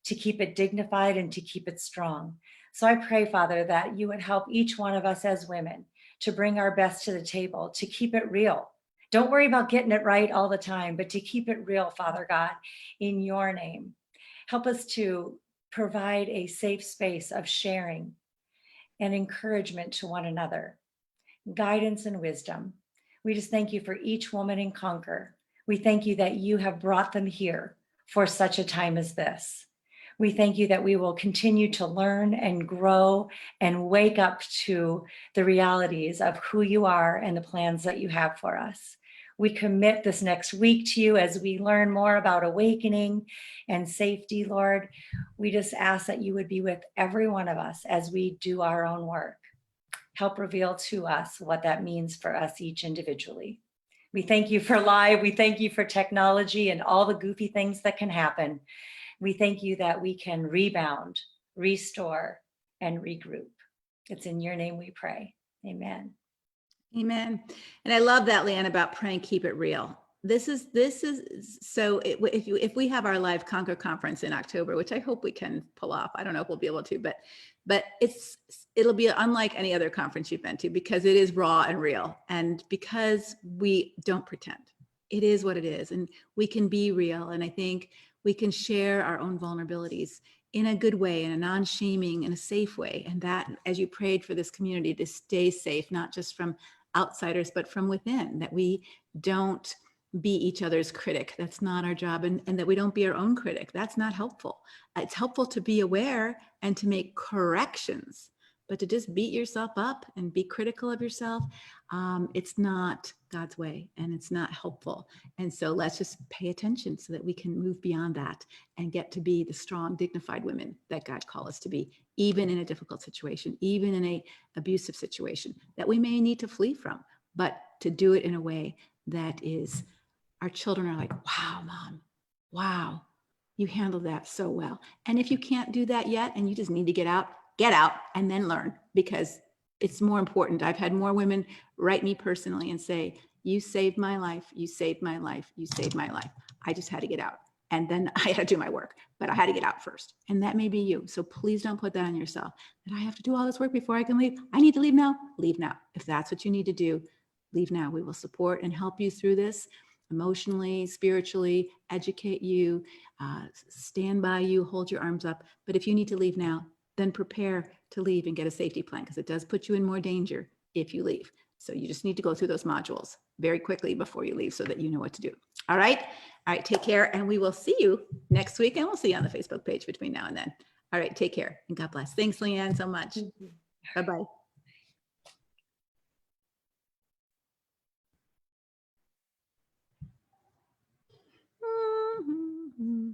to keep it dignified, and to keep it strong. So I pray, Father, that you would help each one of us as women to bring our best to the table, to keep it real. Don't worry about getting it right all the time, but to keep it real, Father God, in your name. Help us to provide a safe space of sharing and encouragement to one another, guidance and wisdom. We just thank you for each woman in Conquer. We thank you that you have brought them here for such a time as this. We thank you that we will continue to learn and grow and wake up to the realities of who you are and the plans that you have for us. We commit this next week to you as we learn more about awakening and safety, Lord. We just ask that you would be with every one of us as we do our own work. Help reveal to us what that means for us each individually. We thank you for live. We thank you for technology and all the goofy things that can happen. We thank you that we can rebound, restore, and regroup. It's in your name we pray. Amen. Amen. And I love that, Leanne, about praying, keep it real. This is so if we have our live Conquer conference in October, which I hope we can pull off. I don't know if we'll be able to, but it'll be unlike any other conference you've been to because it is raw and real. And because we don't pretend, it is what it is. And we can be real. And I think we can share our own vulnerabilities in a good way, in a non-shaming, in a safe way. And that, as you prayed for this community to stay safe, not just from outsiders, but from within, that we don't be each other's critic. That's not our job. And that we don't be our own critic. That's not helpful. It's helpful to be aware and to make corrections, but to just beat yourself up and be critical of yourself, it's not God's way and it's not helpful. And so let's just pay attention so that we can move beyond that and get to be the strong, dignified women that God called us to be, even in a difficult situation, even in a abusive situation that we may need to flee from, but to do it in a way that is, our children are like, wow, Mom, wow, you handled that so well. And if you can't do that yet and you just need to get out and then learn, because it's more important. I've had more women write me personally and say, you saved my life, you saved my life, you saved my life. I just had to get out. And then I had to do my work, but I had to get out first. And that may be you. So please don't put that on yourself, that I have to do all this work before I can leave. I need to leave now. Leave now. If that's what you need to do, leave now. We will support and help you through this emotionally, spiritually, educate you, stand by you, hold your arms up. But if you need to leave now, then prepare to leave and get a safety plan, because it does put you in more danger if you leave. So you just need to go through those modules very quickly before you leave so that you know what to do. All right. All right. Take care. And we will see you next week. And we'll see you on the Facebook page between now and then. All right. Take care and God bless. Thanks, Leanne, so much. Bye-bye. Mm-hmm.